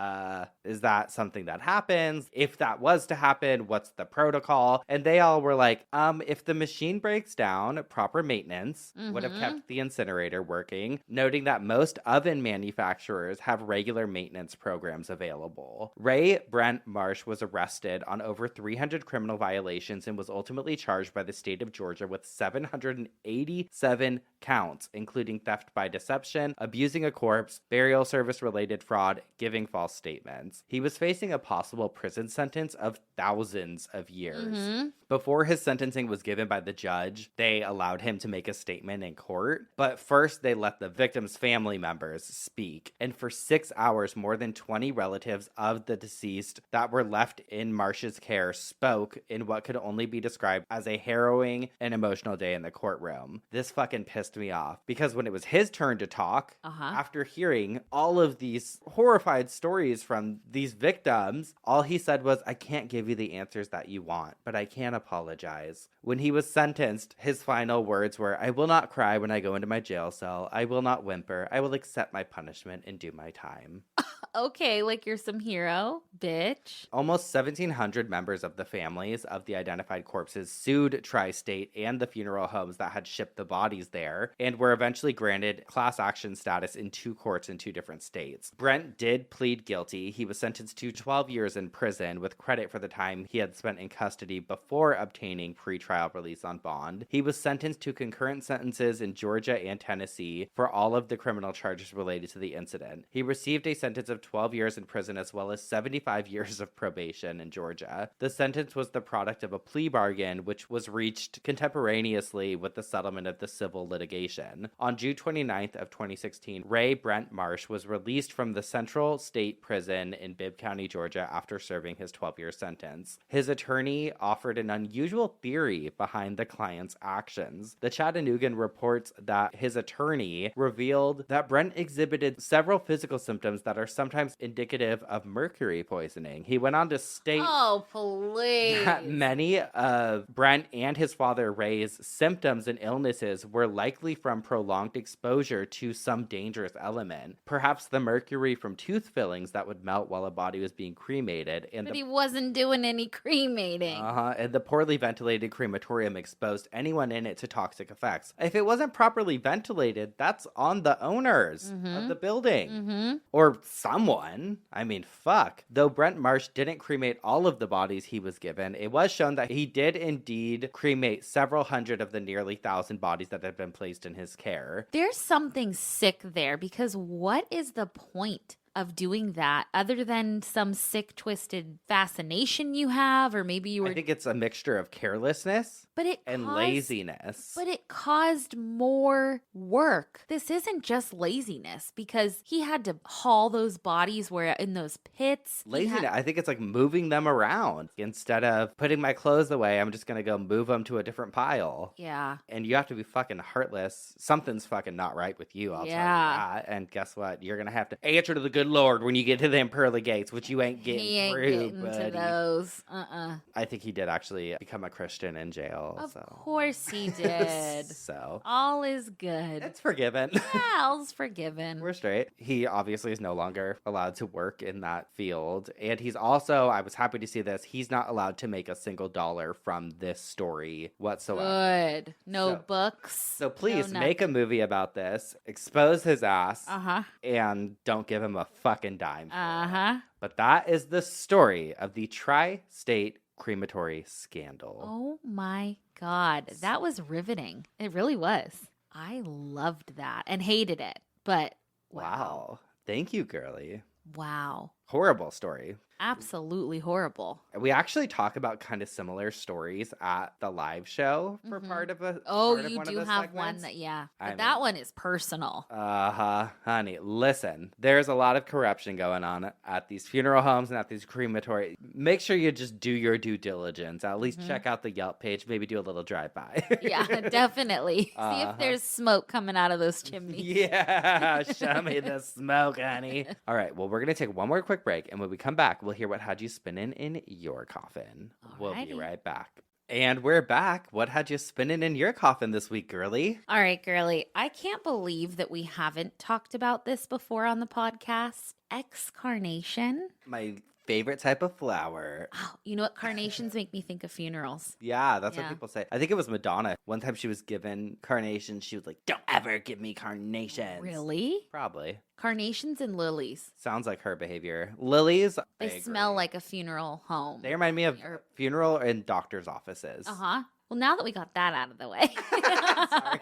is that something that happens? If that was to happen, what's the protocol? And they all were like, if the machine breaks down, proper maintenance would have kept the incinerator working, noting that most oven manufacturers have regular maintenance programs available. Ray Brent Marsh was arrested on over 300 criminal violations and was ultimately charged by the state of Georgia with 787 counts, including theft by deception, abusing a corpse, burial service-related fraud, giving false statements. He was facing a possible prison sentence of thousands of years. Before his sentencing was given by the judge, they allowed him to make a statement in court, but first they let the victim's family members speak. And for 6 hours, more than 20 relatives of the deceased that were left in Marsh's care spoke in what could only be described as a harrowing and emotional day in the courtroom. This fucking pissed me off, because when it was his turn to talk, after hearing all of these horrified stories from these victims, all he said was, I can't give you the answers that you want, but I can apologize. When he was sentenced, his final words were, I will not cry when I go into my jail cell. I will not whimper. I will accept my punishment and do my time. Okay, like you're some hero, bitch. Almost 1,700 members of the families of the identified corpses sued TriState and the funeral homes that had shipped the bodies there, and were eventually granted class action status in 2 courts in 2 different states. Brent did plead guilty. He was sentenced to 12 years in prison with credit for the time he had spent in custody before obtaining pretrial release on bond. He was sentenced to concurrent sentences in Georgia and Tennessee for all of the criminal charges related to the incident. He received a sentence of 12 years in prison as well as 75 years of probation in Georgia. The sentence was the product of a plea bargain, which was reached contemporaneously with the settlement of the civil litigation. On June 29th of 2016, Ray Brent Marsh was released from the Central State Prison in Bibb County, Georgia, after serving his 12-year sentence. His attorney offered an unusual theory behind the client's actions. The Chattanoogan reports that his attorney revealed that Brent exhibited several physical symptoms that are sometimes indicative of mercury poisoning. He went on to state that many of Brent and his father Reyes' symptoms and illnesses were likely from prolonged exposure to some dangerous element, perhaps the mercury from tooth fillings that would melt while a body was being cremated. And But he wasn't doing any cremating. and the poorly ventilated crematorium exposed anyone in it to toxic effects. If it wasn't properly ventilated, that's on the owners of the building. Or someone. I mean, fuck. Though Brent Marsh didn't cremate all of the bodies he was given, it was shown that he did indeed cremate several hundred of the nearly 1,000 bodies that had been placed in his care. There's something sick there, because what is the point of doing that other than some sick, twisted fascination you have? Or maybe you were... I think it's a mixture of carelessness and laziness. But it caused more work. This isn't just laziness, because he had to haul those bodies where in those pits. Laziness. I think it's like moving them around. Instead of putting my clothes away, I'm just going to go move them to a different pile. Yeah. And you have to be fucking heartless. Something's fucking not right with you, I'll tell you that. And guess what? You're going to have to answer to the good Lord when you get to them pearly gates, which you ain't getting He ain't through, getting buddy. to those. I think he did actually become a Christian in jail. Of course he did. So all is good. it's forgiven. Yeah, all's forgiven. We're straight. He obviously is no longer allowed to work in that field. And he's also, I was happy to see this, he's not allowed to make a single dollar from this story whatsoever. Good. No books. So please no make a movie about this, expose his ass, Uh-huh. and don't give him a fucking dime. Uh-huh. But that is the story of the TriState Crematory scandal. Oh my God. That was riveting. It really was. I loved that and hated it. But Wow. Thank you, girly. Wow. Horrible story. Absolutely horrible. We actually talk about kind of similar stories at the live show for part of a. Oh, part of you one of do the have segments. one that, yeah. I But that one is personal. Honey, listen, there's a lot of corruption going on at these funeral homes and at these crematory. Make sure you just do your due diligence. At least check out the Yelp page. Maybe do a little drive-by. Yeah, definitely. See if there's smoke coming out of those chimneys. Yeah, show me the smoke, honey. All right, well, we're going to take one more quick break. And when we come back, we'll hear what had you spinning in your coffin. We'll be right back. And we're back. What had you spinning in your coffin this week, girly? All right, girly. I can't believe that we haven't talked about this before on the podcast. Excarnation. My favorite type of flower. Oh, you know what? Carnations make me think of funerals. Yeah, that's what people say. I think it was Madonna. One time she was given carnations. She was like, don't ever give me carnations. Really? Probably. Carnations and lilies. Sounds like her behavior. Lilies. They smell like a funeral home. They remind me of funeral and doctor's offices. Uh-huh. Well, now that we got that out of the way. Sorry.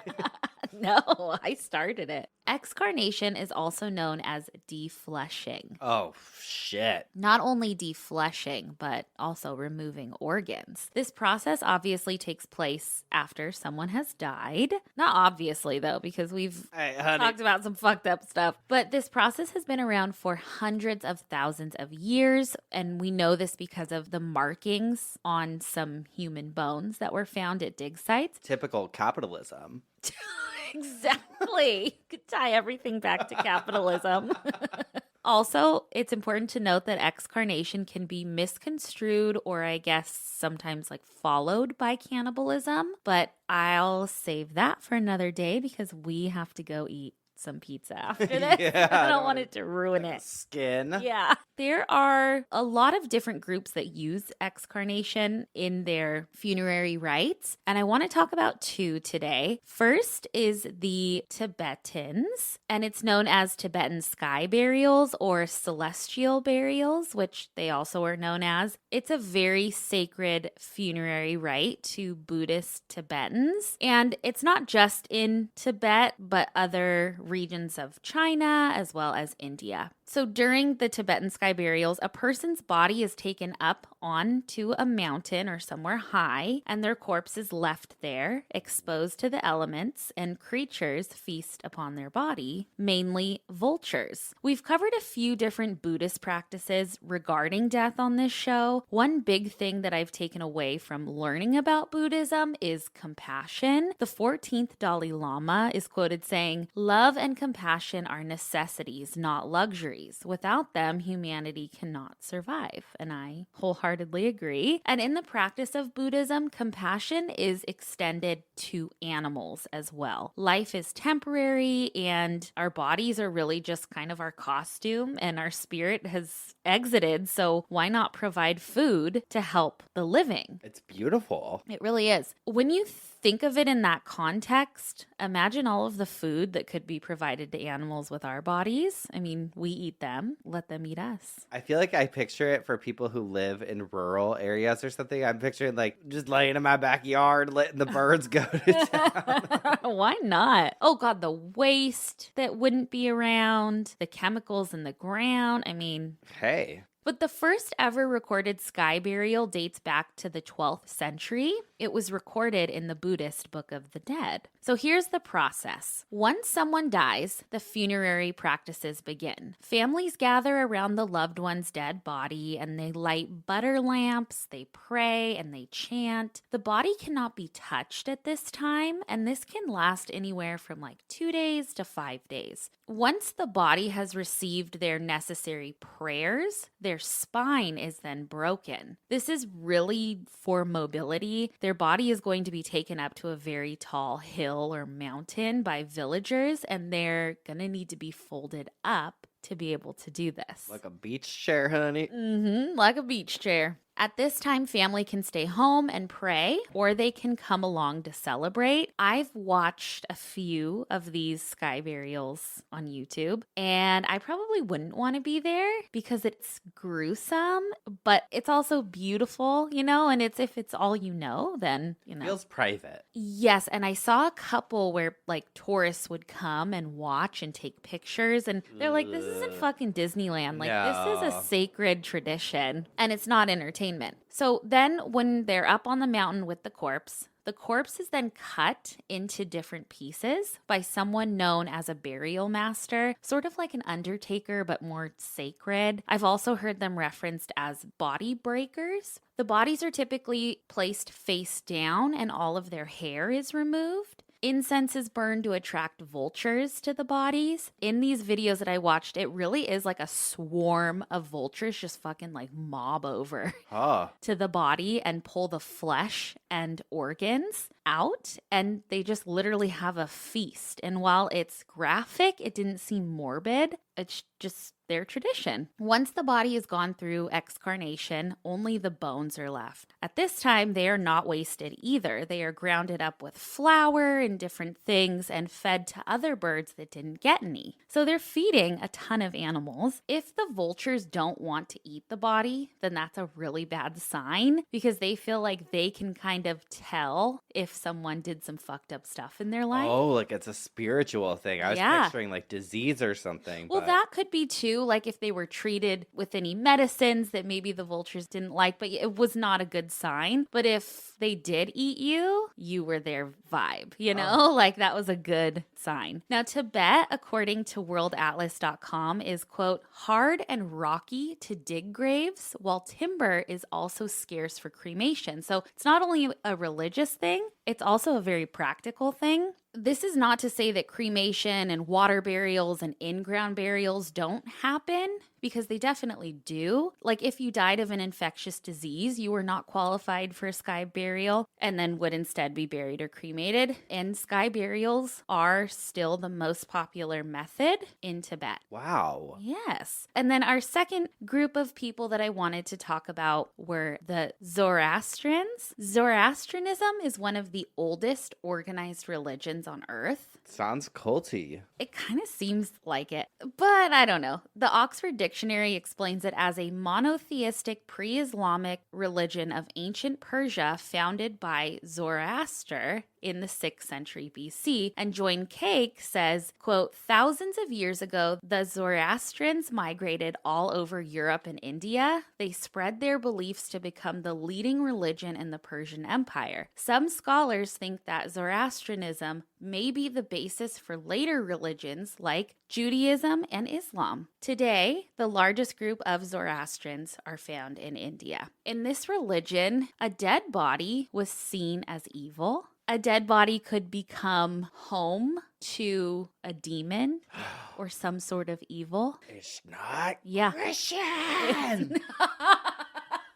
No, I started it. Excarnation is also known as defleshing. Oh, shit. Not only defleshing, but also removing organs. This process obviously takes place after someone has died. Not obviously, though, because we've talked about some fucked up stuff. But this process has been around for hundreds of thousands of years. And we know this because of the markings on some human bones that were found at dig sites. Typical capitalism. Exactly. Could tie everything back to capitalism. Also, it's important to note that excarnation can be misconstrued or I guess sometimes like followed by cannibalism, but I'll save that for another day because we have to go eat some pizza after this. Yeah, I don't want it to ruin it. Skin. Yeah. There are a lot of different groups that use excarnation in their funerary rites, and I want to talk about two today. First is the Tibetans, and it's known as Tibetan sky burials or celestial burials, which they also are known as. It's a very sacred funerary rite to Buddhist Tibetans, and it's not just in Tibet, but other regions of China as well as India. So during the Tibetan sky burials, a person's body is taken up onto a mountain or somewhere high, and their corpse is left there, exposed to the elements, and creatures feast upon their body, mainly vultures. We've covered a few different Buddhist practices regarding death on this show. One big thing that I've taken away from learning about Buddhism is compassion. The 14th Dalai Lama is quoted saying, "Love and compassion are necessities, not luxuries. centuries. Without them, humanity cannot survive. And I wholeheartedly agree. And in the practice of Buddhism, compassion is extended to animals as well. Life is temporary, and our bodies are really just kind of our costume, and our spirit has exited. So why not provide food to help the living? It's beautiful. It really is. When you think of it in that context, imagine all of the food that could be provided to animals with our bodies. I mean, we eat them, let them eat us. I feel like I picture it for people who live in rural areas or something. I'm picturing like just laying in my backyard, letting the birds go to town. Why not? Oh God, the waste that wouldn't be around, the chemicals in the ground. I mean, Hey. But the first ever recorded sky burial dates back to the 12th century. It was recorded in the Buddhist Book of the Dead. So here's the process. Once someone dies, the funerary practices begin. Families gather around the loved one's dead body and they light butter lamps, they pray, and they chant. The body cannot be touched at this time, and this can last anywhere from like 2 days to 5 days. Once the body has received their necessary prayers, their spine is then broken. This is really for mobility. Their body is going to be taken up to a very tall hill or mountain by villagers, and they're going to need to be folded up to be able to do this. Like a beach chair, honey. Like a beach chair. At this time, family can stay home and pray, or they can come along to celebrate. I've watched a few of these sky burials on YouTube, and I probably wouldn't want to be there because it's gruesome, but it's also beautiful, you know, and if it's all you know, then, you know. Feels private. Yes, and I saw a couple where like tourists would come and watch and take pictures, and they're like, this isn't fucking Disneyland. Like, this is a sacred tradition, and it's not entertainment. So then when they're up on the mountain with the corpse is then cut into different pieces by someone known as a burial master, sort of like an undertaker, but more sacred. I've also heard them referenced as body breakers. The bodies are typically placed face down and all of their hair is removed. Incense is burned to attract vultures to the bodies. In these videos that I watched, it really is like a swarm of vultures just fucking like mob over to the body and pull the flesh and organs out, and they just literally have a feast. And while it's graphic, it didn't seem morbid. It's just their tradition. Once the body has gone through excarnation, only the bones are left. At this time, they are not wasted either. They are grounded up with flour and different things and fed to other birds that didn't get any. So they're feeding a ton of animals. If the vultures don't want to eat the body, then that's a really bad sign because they feel like they can kind of tell if someone did some fucked up stuff in their life. Oh, like it's a spiritual thing. I was picturing like disease or something. Well, that could be too, like if they were treated with any medicines that maybe the vultures didn't like, but it was not a good sign. But if they did eat you, you were their vibe, you know? Like that was a good sign. Now, Tibet, according to worldatlas.com, is, quote, hard and rocky to dig graves, while timber is also scarce for cremation. So it's not only a religious thing, it's also a very practical thing. This is not to say that cremation and water burials and in-ground burials don't happen, because they definitely do. Like if you died of an infectious disease, you were not qualified for a sky burial and then would instead be buried or cremated. And sky burials are still the most popular method in Tibet. Wow. Yes. And then our second group of people that I wanted to talk about were the Zoroastrians. Zoroastrianism is one of the oldest organized religions on earth. Sounds culty. It kind of seems like it, but I don't know. The Oxford Dictionary explains it as a monotheistic pre-Islamic religion of ancient Persia founded by Zoroaster in the 6th century BC. And Join Cake says, quote, thousands of years ago, the Zoroastrians migrated all over Europe and India. They spread their beliefs to become the leading religion in the Persian Empire. Some scholars think that Zoroastrianism may be the basis for later religions like Judaism and Islam. Today, the largest group of Zoroastrians are found in India. In this religion, a dead body was seen as evil. A dead body could become home to a demon or some sort of evil. It's not Yeah. Christian.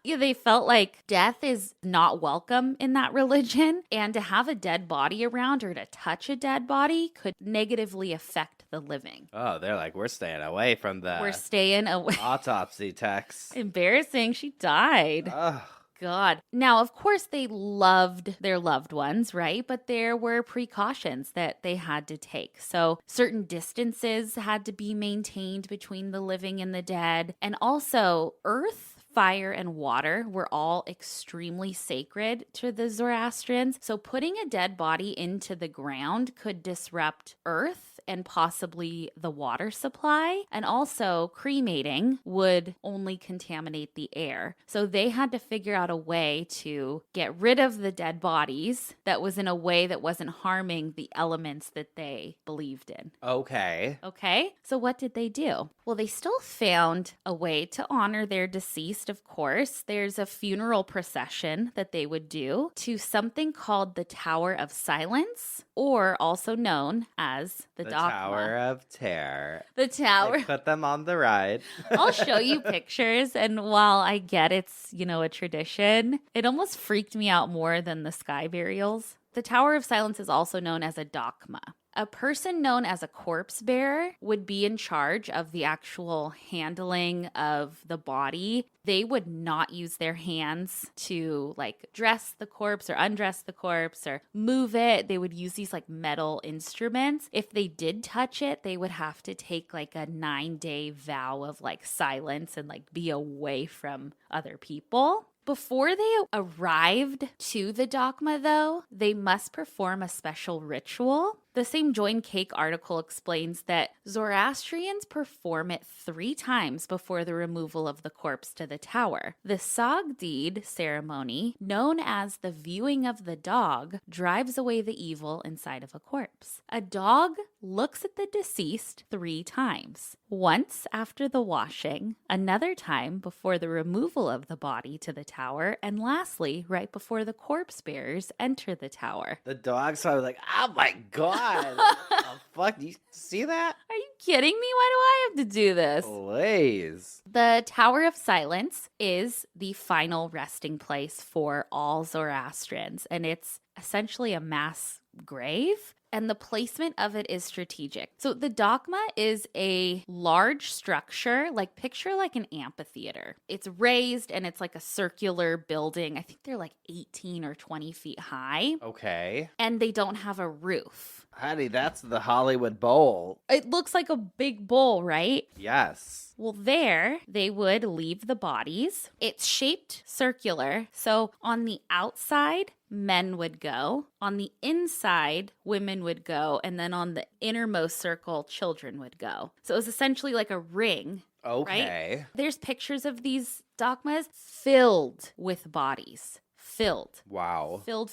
Yeah, they felt like death is not welcome in that religion, and to have a dead body around or to touch a dead body could negatively affect the living. Oh, they're like, we're staying away from the We're staying away. autopsy text. Embarrassing. She died. Ugh. God. Now, of course, they loved their loved ones, right? But there were precautions that they had to take. So certain distances had to be maintained between the living and the dead. And also, earth, fire, and water were all extremely sacred to the Zoroastrians. So putting a dead body into the ground could disrupt earth and possibly the water supply. And also, cremating would only contaminate the air. So they had to figure out a way to get rid of the dead bodies that was in a way that wasn't harming the elements that they believed in. Okay. Okay, so what did they do? Well, they still found a way to honor their deceased, of course. There's a funeral procession that they would do to something called the Tower of Silence, or also known as the Dogma. Tower of Terror. The Tower. They put them on the ride. I'll show you pictures, and while I get it's, a tradition, it almost freaked me out more than the sky burials. The Tower of Silence is also known as a Dogma. A person known as a corpse bearer would be in charge of the actual handling of the body. They would not use their hands to dress the corpse or undress the corpse or move it. They would use these metal instruments. If they did touch it, they would have to take a 9-day vow of silence and be away from other people. Before they arrived to the Dogma, though, they must perform a special ritual. The same Join Cake article explains that Zoroastrians perform it 3 times before the removal of the corpse to the tower. The Sogdied ceremony, known as the viewing of the dog, drives away the evil inside of a corpse. A dog looks at the deceased 3 times. Once after the washing, another time before the removal of the body to the tower, and lastly, right before the corpse bearers enter the tower. The dog's probably like, oh my God. Oh, fuck, do you see that? Are you kidding me? Why do I have to do this? Please. The Tower of Silence is the final resting place for all Zoroastrians, and it's essentially a mass grave. And the placement of it is strategic. So the Dogma is a large structure, picture an amphitheater. It's raised and it's a circular building. I think they're 18 or 20 feet high. Okay. And they don't have a roof. Honey, that's the Hollywood Bowl. It looks like a big bowl, right? Yes. Well, there they would leave the bodies. It's shaped circular. So on the outside, men would go. On the inside, women would go. And then on the innermost circle, children would go. So it was essentially like a ring. Okay. Right? There's pictures of these dogmas filled with bodies. Filled. Wow. Filled,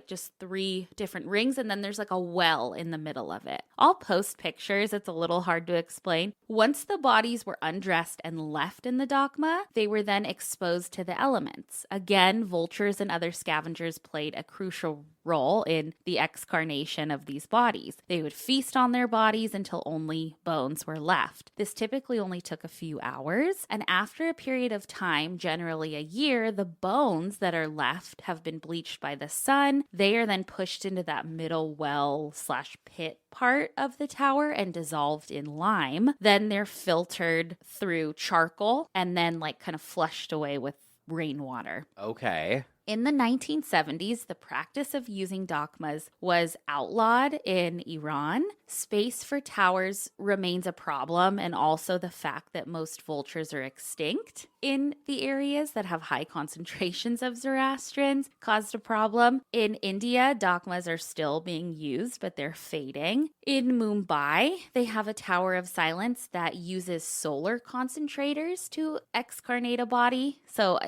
just 3 different rings. And then there's a well in the middle of it. I'll post pictures. It's a little hard to explain. Once the bodies were undressed and left in the dogma, they were then exposed to the elements. Again, vultures and other scavengers played a crucial role in the excarnation of these bodies. They would feast on their bodies until only bones were left. This typically only took a few hours, and after a period of time, generally a year, the bones that are left have been bleached by the sun. They are then pushed into that middle well/pit part of the tower and dissolved in lime. Then they're filtered through charcoal and then kind of flushed away with rainwater. Okay. In the 1970s, the practice of using dogmas was outlawed in Iran. Space for towers remains a problem, and also the fact that most vultures are extinct in the areas that have high concentrations of Zoroastrians caused a problem. In India, dogmas are still being used, but they're fading. In Mumbai, they have a Tower of Silence that uses solar concentrators to excarnate a body. So,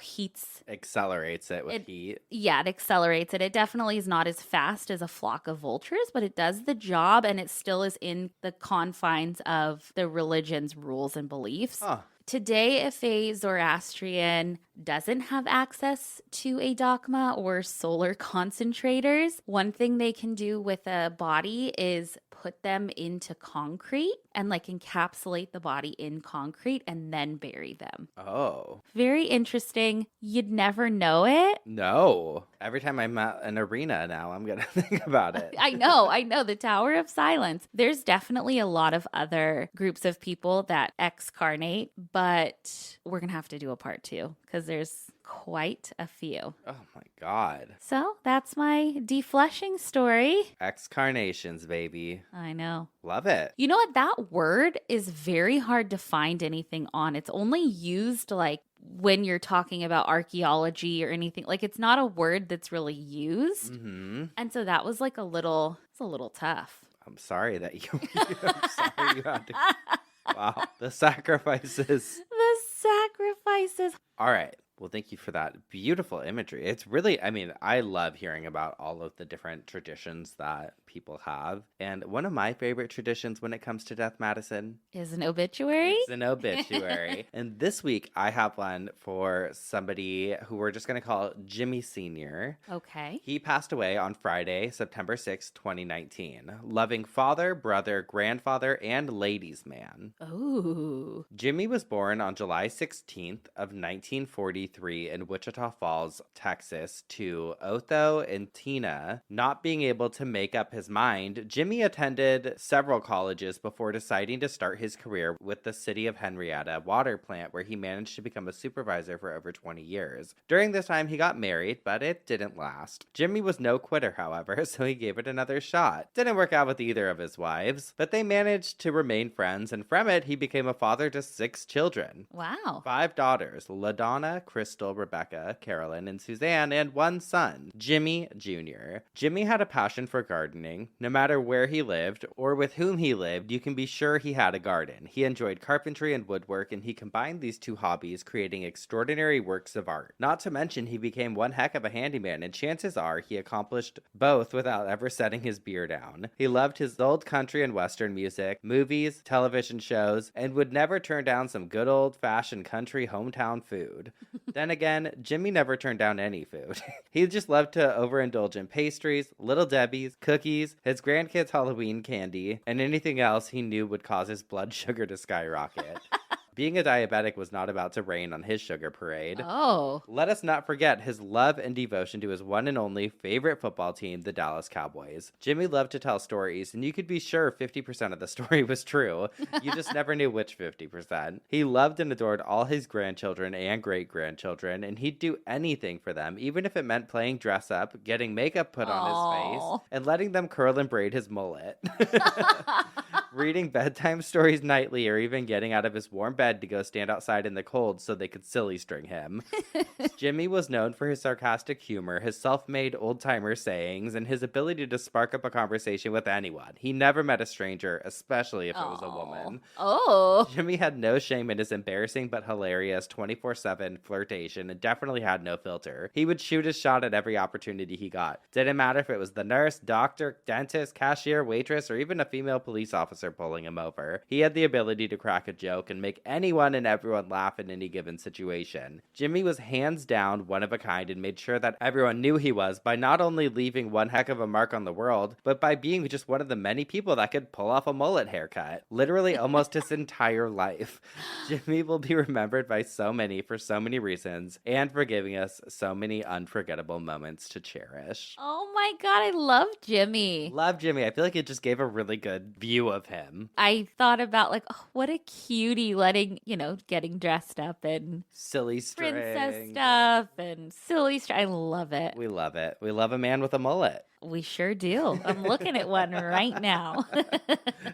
heats. Accelerates it with heat. Yeah, it accelerates it. It definitely is not as fast as a flock of vultures, but it does the job, and it still is in the confines of the religion's rules and beliefs. Huh. Today, if a Zoroastrian doesn't have access to a dogma or solar concentrators, one thing they can do with a body is put them into concrete and like encapsulate the body in concrete and then bury them. Oh. Very interesting. You'd never know it. No. Every time I'm at an arena now, I'm going to think about it. I know. The Tower of Silence. There's definitely a lot of other groups of people that excarnate, but we're going to have to do a part 2 because there's quite a few. Oh my God. So that's my defleshing story. Excarnations, baby. I know. Love it. You know what? That word is very hard to find anything on. It's only used like when you're talking about archaeology or anything. Like it's not a word that's really used. Mm-hmm. And so that was like it's a little tough. I'm sorry that I'm sorry you had to. Wow. The sacrifices. The sacrifices. All right. Well, thank you for that beautiful imagery. It's really, I love hearing about all of the different traditions that people have. And one of my favorite traditions when it comes to death, Madison, is an obituary. It's an obituary. And this week I have one for somebody who we're just going to call Jimmy Sr. Okay. He passed away on Friday, September 6th, 2019. Loving father, brother, grandfather, and ladies' man. Oh. Jimmy was born on July 16th of 1943 in Wichita Falls, Texas, to Otho and Tina. Not being able to make up his mind, Jimmy attended several colleges before deciding to start his career with the City of Henrietta water plant, where he managed to become a supervisor for over 20 years. During this time, he got married, but it didn't last. Jimmy was no quitter, however, so he gave it another shot. Didn't work out with either of his wives, but they managed to remain friends, and from it, he became a father to 6 children. Wow. 5 daughters, LaDonna, Crystal, Rebecca, Carolyn, and Suzanne, and 1 son, Jimmy Jr. Jimmy had a passion for gardening. No matter where he lived or with whom he lived, you can be sure he had a garden. He enjoyed carpentry and woodwork, and he combined these 2 hobbies, creating extraordinary works of art. Not to mention, he became one heck of a handyman, and chances are he accomplished both without ever setting his beer down. He loved his old country and western music, movies, television shows, and would never turn down some good old-fashioned country hometown food. Then again, Jimmy never turned down any food. He just loved to overindulge in pastries, Little Debbie's, cookies, his grandkids' Halloween candy, and anything else he knew would cause his blood sugar to skyrocket. Being a diabetic was not about to rain on his sugar parade. Oh. Let us not forget his love and devotion to his one and only favorite football team, the Dallas Cowboys. Jimmy loved to tell stories, and you could be sure 50% of the story was true. You just never knew which 50%. He loved and adored all his grandchildren and great-grandchildren, and he'd do anything for them, even if it meant playing dress-up, getting makeup put on his face, and letting them curl and braid his mullet. Reading bedtime stories nightly, or even getting out of his warm bed to go stand outside in the cold so they could silly string him. Jimmy was known for his sarcastic humor, his self-made old-timer sayings, and his ability to spark up a conversation with anyone. He never met a stranger, especially if it was a woman. Oh. Jimmy had no shame in his embarrassing but hilarious 24/7 flirtation and definitely had no filter. He would shoot his shot at every opportunity he got. Didn't matter if it was the nurse, doctor, dentist, cashier, waitress, or even a female police officer pulling him over. He had the ability to crack a joke and make anyone and everyone laugh in any given situation. Jimmy was hands down one of a kind and made sure that everyone knew he was by not only leaving one heck of a mark on the world, but by being just one of the many people that could pull off a mullet haircut. Literally almost his entire life. Jimmy will be remembered by so many for so many reasons and for giving us so many unforgettable moments to cherish. Oh my God, I love Jimmy. Love Jimmy. I feel like it just gave a really good view of him. I thought about like, oh, what a cutie getting dressed up in silly string. Princess stuff and silly string. I love it. We love it. We love a man with a mullet. We sure do. I'm looking at one right now.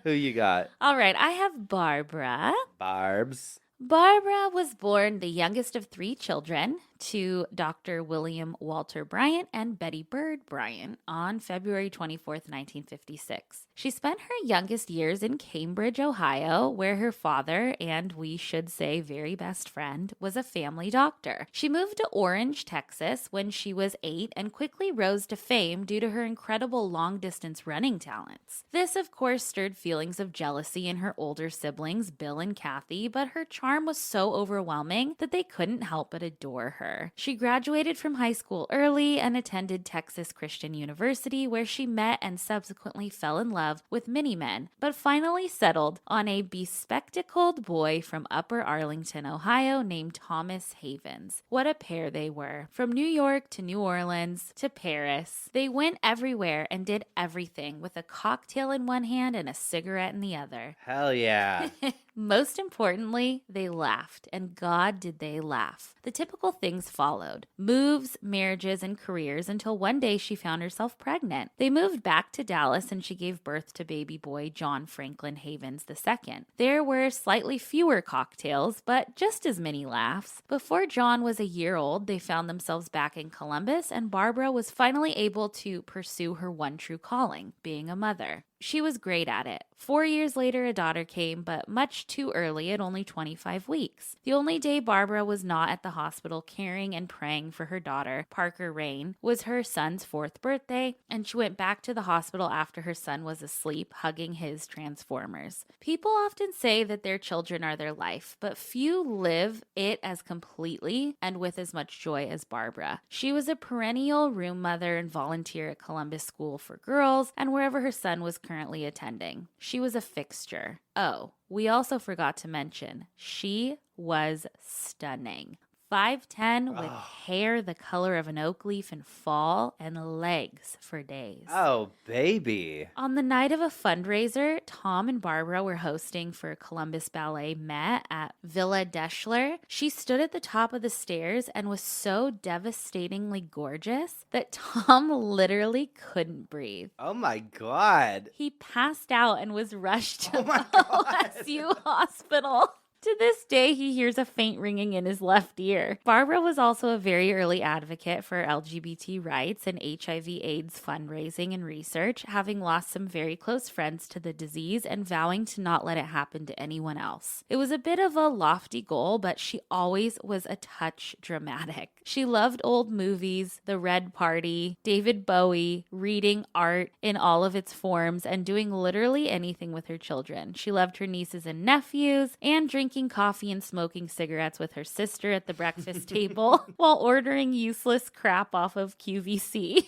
Who you got? All right, I have Barbara. Barbs. Barbara was born the youngest of 3 children to Dr. William Walter Bryant and Betty Bird Bryant on February 24th, 1956. She spent her youngest years in Cambridge, Ohio, where her father, and we should say very best friend, was a family doctor. She moved to Orange, Texas when she was 8 and quickly rose to fame due to her incredible long-distance running talents. This, of course, stirred feelings of jealousy in her older siblings, Bill and Kathy, but her charm was so overwhelming that they couldn't help but adore her. She graduated from high school early and attended Texas Christian University, where she met and subsequently fell in love with many men, but finally settled on a bespectacled boy from Upper Arlington, Ohio, named Thomas Havens. What a pair they were. From New York to New Orleans to Paris, they went everywhere and did everything with a cocktail in one hand and a cigarette in the other. Hell yeah. Most importantly, they laughed, and God did they laugh. The typical things followed: moves, marriages, and careers, until one day she found herself pregnant. They moved back to Dallas and she gave birth to baby boy John Franklin Havens II. There were slightly fewer cocktails, but just as many laughs. Before John was a year old, they found themselves back in Columbus, and Barbara was finally able to pursue her one true calling, being a mother. She was great at it. 4 years later, a daughter came, but much too early at only 25 weeks. The only day Barbara was not at the hospital caring and praying for her daughter, Parker Rain, was her son's 4th birthday, and she went back to the hospital after her son was asleep, hugging his Transformers. People often say that their children are their life, but few live it as completely and with as much joy as Barbara. She was a perennial room mother and volunteer at Columbus School for Girls and wherever her son was currently attending. She was a fixture. Oh, we also forgot to mention, she was stunning. 5'10" with hair the color of an oak leaf in fall and legs for days. Oh, baby. On the night of a fundraiser, Tom and Barbara were hosting for Columbus Ballet Met at Villa Dazzler. She stood at the top of the stairs and was so devastatingly gorgeous that Tom literally couldn't breathe. Oh my God. He passed out and was rushed to Oh my the God. OSU hospital. To this day, he hears a faint ringing in his left ear. Barbara was also a very early advocate for LGBT rights and HIV/AIDS fundraising and research, having lost some very close friends to the disease and vowing to not let it happen to anyone else. It was a bit of a lofty goal, but she always was a touch dramatic. She loved old movies, The Red Party, David Bowie, reading art in all of its forms, and doing literally anything with her children. She loved her nieces and nephews, and drinking coffee and smoking cigarettes with her sister at the breakfast table while ordering useless crap off of QVC.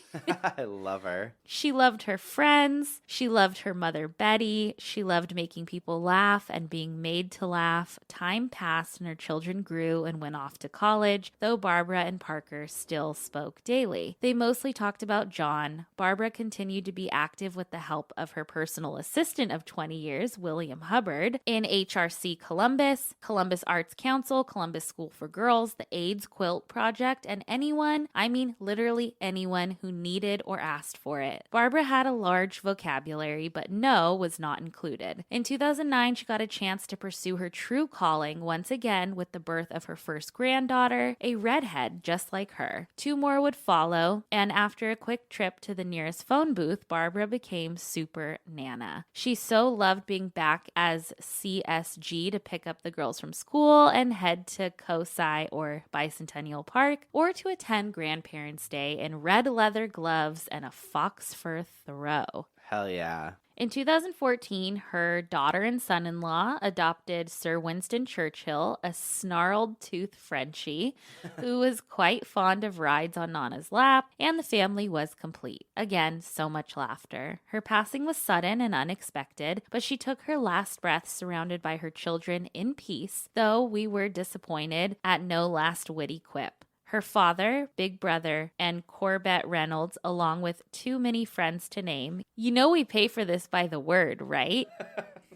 I love her. She loved her friends. She loved her mother, Betty. She loved making people laugh and being made to laugh. Time passed and her children grew and went off to college, though Barbara and Parker still spoke daily. They mostly talked about John. Barbara continued to be active with the help of her personal assistant of 20 years, William Hubbard, in HRC Columbus, Columbus Arts Council, Columbus School for Girls, the AIDS Quilt Project, and anyone, I mean literally anyone, who needed or asked for it. Barbara had a large vocabulary, but no was not included. In 2009, she got a chance to pursue her true calling once again with the birth of her first granddaughter, a redhead just like her. 2 more would follow, and after a quick trip to the nearest phone booth, Barbara became Super Nana. She so loved being back as CSG to pick up the girls from school and head to COSI or Bicentennial Park, or to attend Grandparents' Day in red leather gloves and a fox fur throw. Hell yeah. In 2014, her daughter and son-in-law adopted Sir Winston Churchill, a snarled-toothed Frenchie, who was quite fond of rides on Nana's lap, and the family was complete. Again, so much laughter. Her passing was sudden and unexpected, but she took her last breath surrounded by her children in peace, though we were disappointed at no last witty quip. Her father, Big Brother, and Corbett Reynolds, along with too many friends to name. You know we pay for this by the word, right?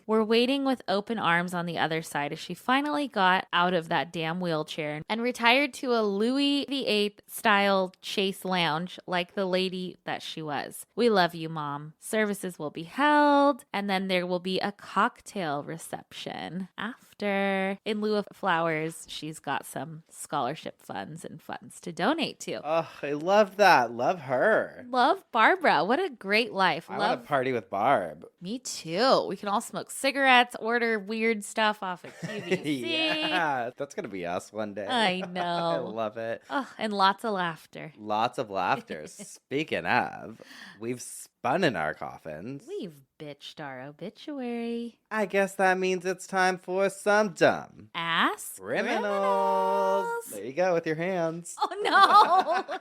Were waiting with open arms on the other side as she finally got out of that damn wheelchair and retired to a Louis VIII style chase lounge like the lady that she was. We love you, Mom. Services will be held, and then there will be a cocktail reception after. laughter. In lieu of flowers, she's got some scholarship funds and funds to donate to. Oh, I love that. Love her. Love Barbara. What a great life. I want to party with Barb. Me too. We can all smoke cigarettes, order weird stuff off of QVC. Yeah, that's going to be us one day. I know. I love it. Oh, and lots of laughter. Lots of laughter. Speaking of, we've spun in our coffins. We've bitched our obituary. I guess that means it's time for some dumb Ass criminals. There you go with your hands. Oh no.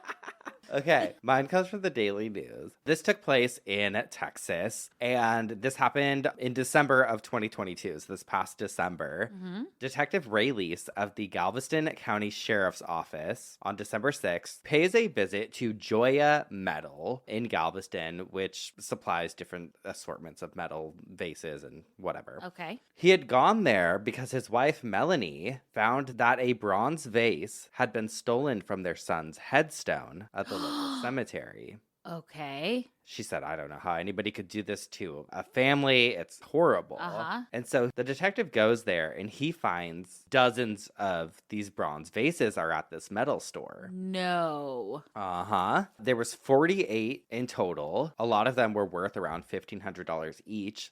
Okay, mine comes from the Daily News. This took place in Texas, and this happened in December of 2022, so this past December. Detective Reyes of the Galveston County Sheriff's Office on December 6th pays a visit to Joya Metal in Galveston, which supplies different assortments of metal vases and whatever. Okay. He had gone there because his wife, Melanie, found that a bronze vase had been stolen from their son's headstone at the local cemetery. Okay. She said, I don't know how anybody could do this to a family. It's horrible. And so the detective goes there and he finds dozens of these bronze vases are at this metal store. No. There was 48 in total. A lot of them were worth around $1,500 each.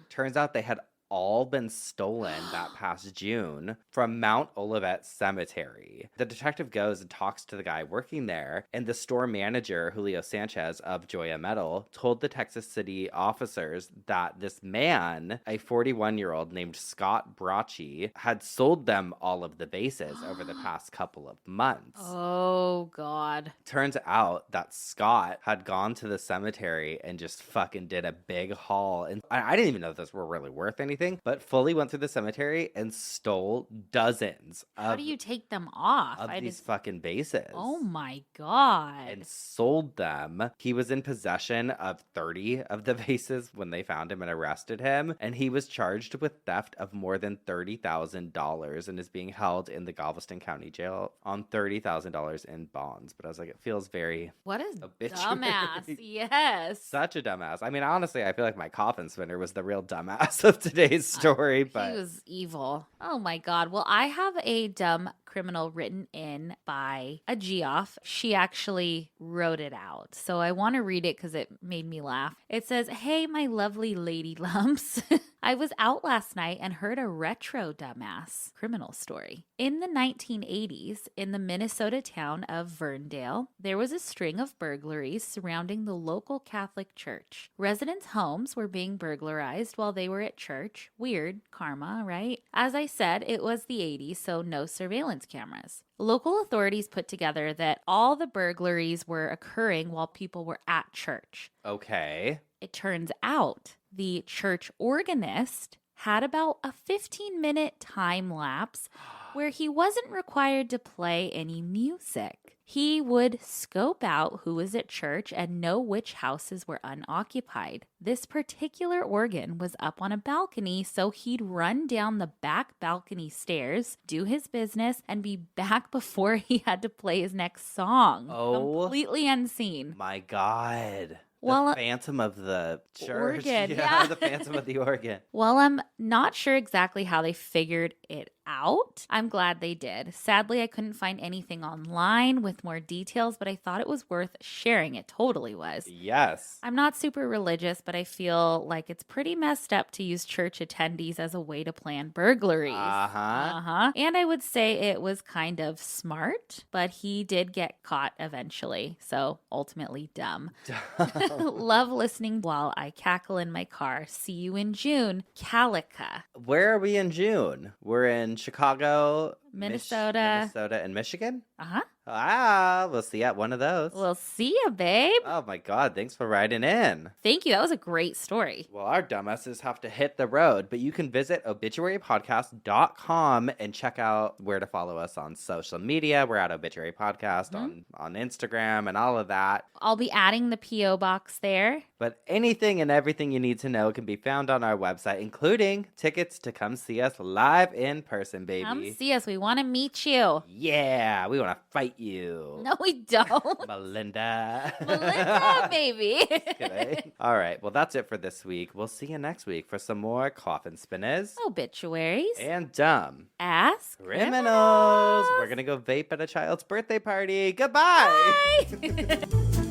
Turns out they had all been stolen that past June from Mount Olivet Cemetery. The detective goes and talks to the guy working there, and the store manager, Julio Sanchez of Joya Metal, told the Texas City officers that this man, a 41-year-old named Scott Bracci, had sold them all of the vases over the past couple of months. Oh, God. Turns out that Scott had gone to the cemetery and just fucking did a big haul. And I didn't even know those were really worth anything, but fully went through the cemetery and stole dozens How do you take them off? of these fucking vases. Oh my God. And sold them. He was in possession of 30 of the vases when they found him and arrested him. And he was charged with theft of more than $30,000 and is being held in the Galveston County Jail on $30,000 in bonds. But I was like, it feels very What a obituary. dumbass. Yes. Such a dumbass. I mean, honestly, I feel like my coffin spinner was the real dumbass of today's story, but he was evil. Oh my God. Well, I have a dumb criminal written in by a Geoff. She actually wrote it out. So I want to read it because it made me laugh. It says, "Hey, my lovely lady lumps. I was out last night and heard a retro dumbass criminal story. In the 1980s, in the Minnesota town of Verndale, there was a string of burglaries surrounding the local Catholic church. Residents' homes were being burglarized while they were at church. Weird karma, right? As I said, it was the 80s, so no surveillance cameras. Local authorities put together that all the burglaries were occurring while people were at church. okay. It turns out the church organist had about a 15-minute time lapse where he wasn't required to play any music. He would scope out who was at church and know which houses were unoccupied. This particular organ was up on a balcony, so he'd run down the back balcony stairs, do his business, and be back before he had to play his next song. Oh. Completely unseen. My God. Well, the Phantom of the church. organ, yeah. The Phantom of the organ. Well, I'm not sure exactly how they figured it out. I'm glad they did. Sadly, I couldn't find anything online with more details, but I thought it was worth sharing. It totally was. Yes. I'm not super religious, but I feel like it's pretty messed up to use church attendees as a way to plan burglaries. And I would say it was kind of smart, but he did get caught eventually. So ultimately dumb. Love listening while I cackle in my car. See you in June. Calica. Where are we in June? We're in Chicago, Minnesota. Minnesota, and Michigan? Uh-huh. We'll see you at one of those. We'll see you, babe. Oh my God, thanks for writing in. Thank you. That was a great story. Well, our dumbasses have to hit the road, but you can visit obituarypodcast.com and check out where to follow us on social media. We're at Obituary Podcast on Instagram and all of that. I'll be adding the P.O. box there. But anything and everything you need to know can be found on our website, including tickets to come see us live in person, baby. Come see us. We We want to meet you. Yeah, we want to fight you. No, we don't. Melinda. Melinda, maybe. Just kidding. All right, well, that's it for this week. We'll see you next week for some more coffin spinners. Obituaries. And dumb. Ask Criminals. We're going to go vape at a child's birthday party. Goodbye. Bye.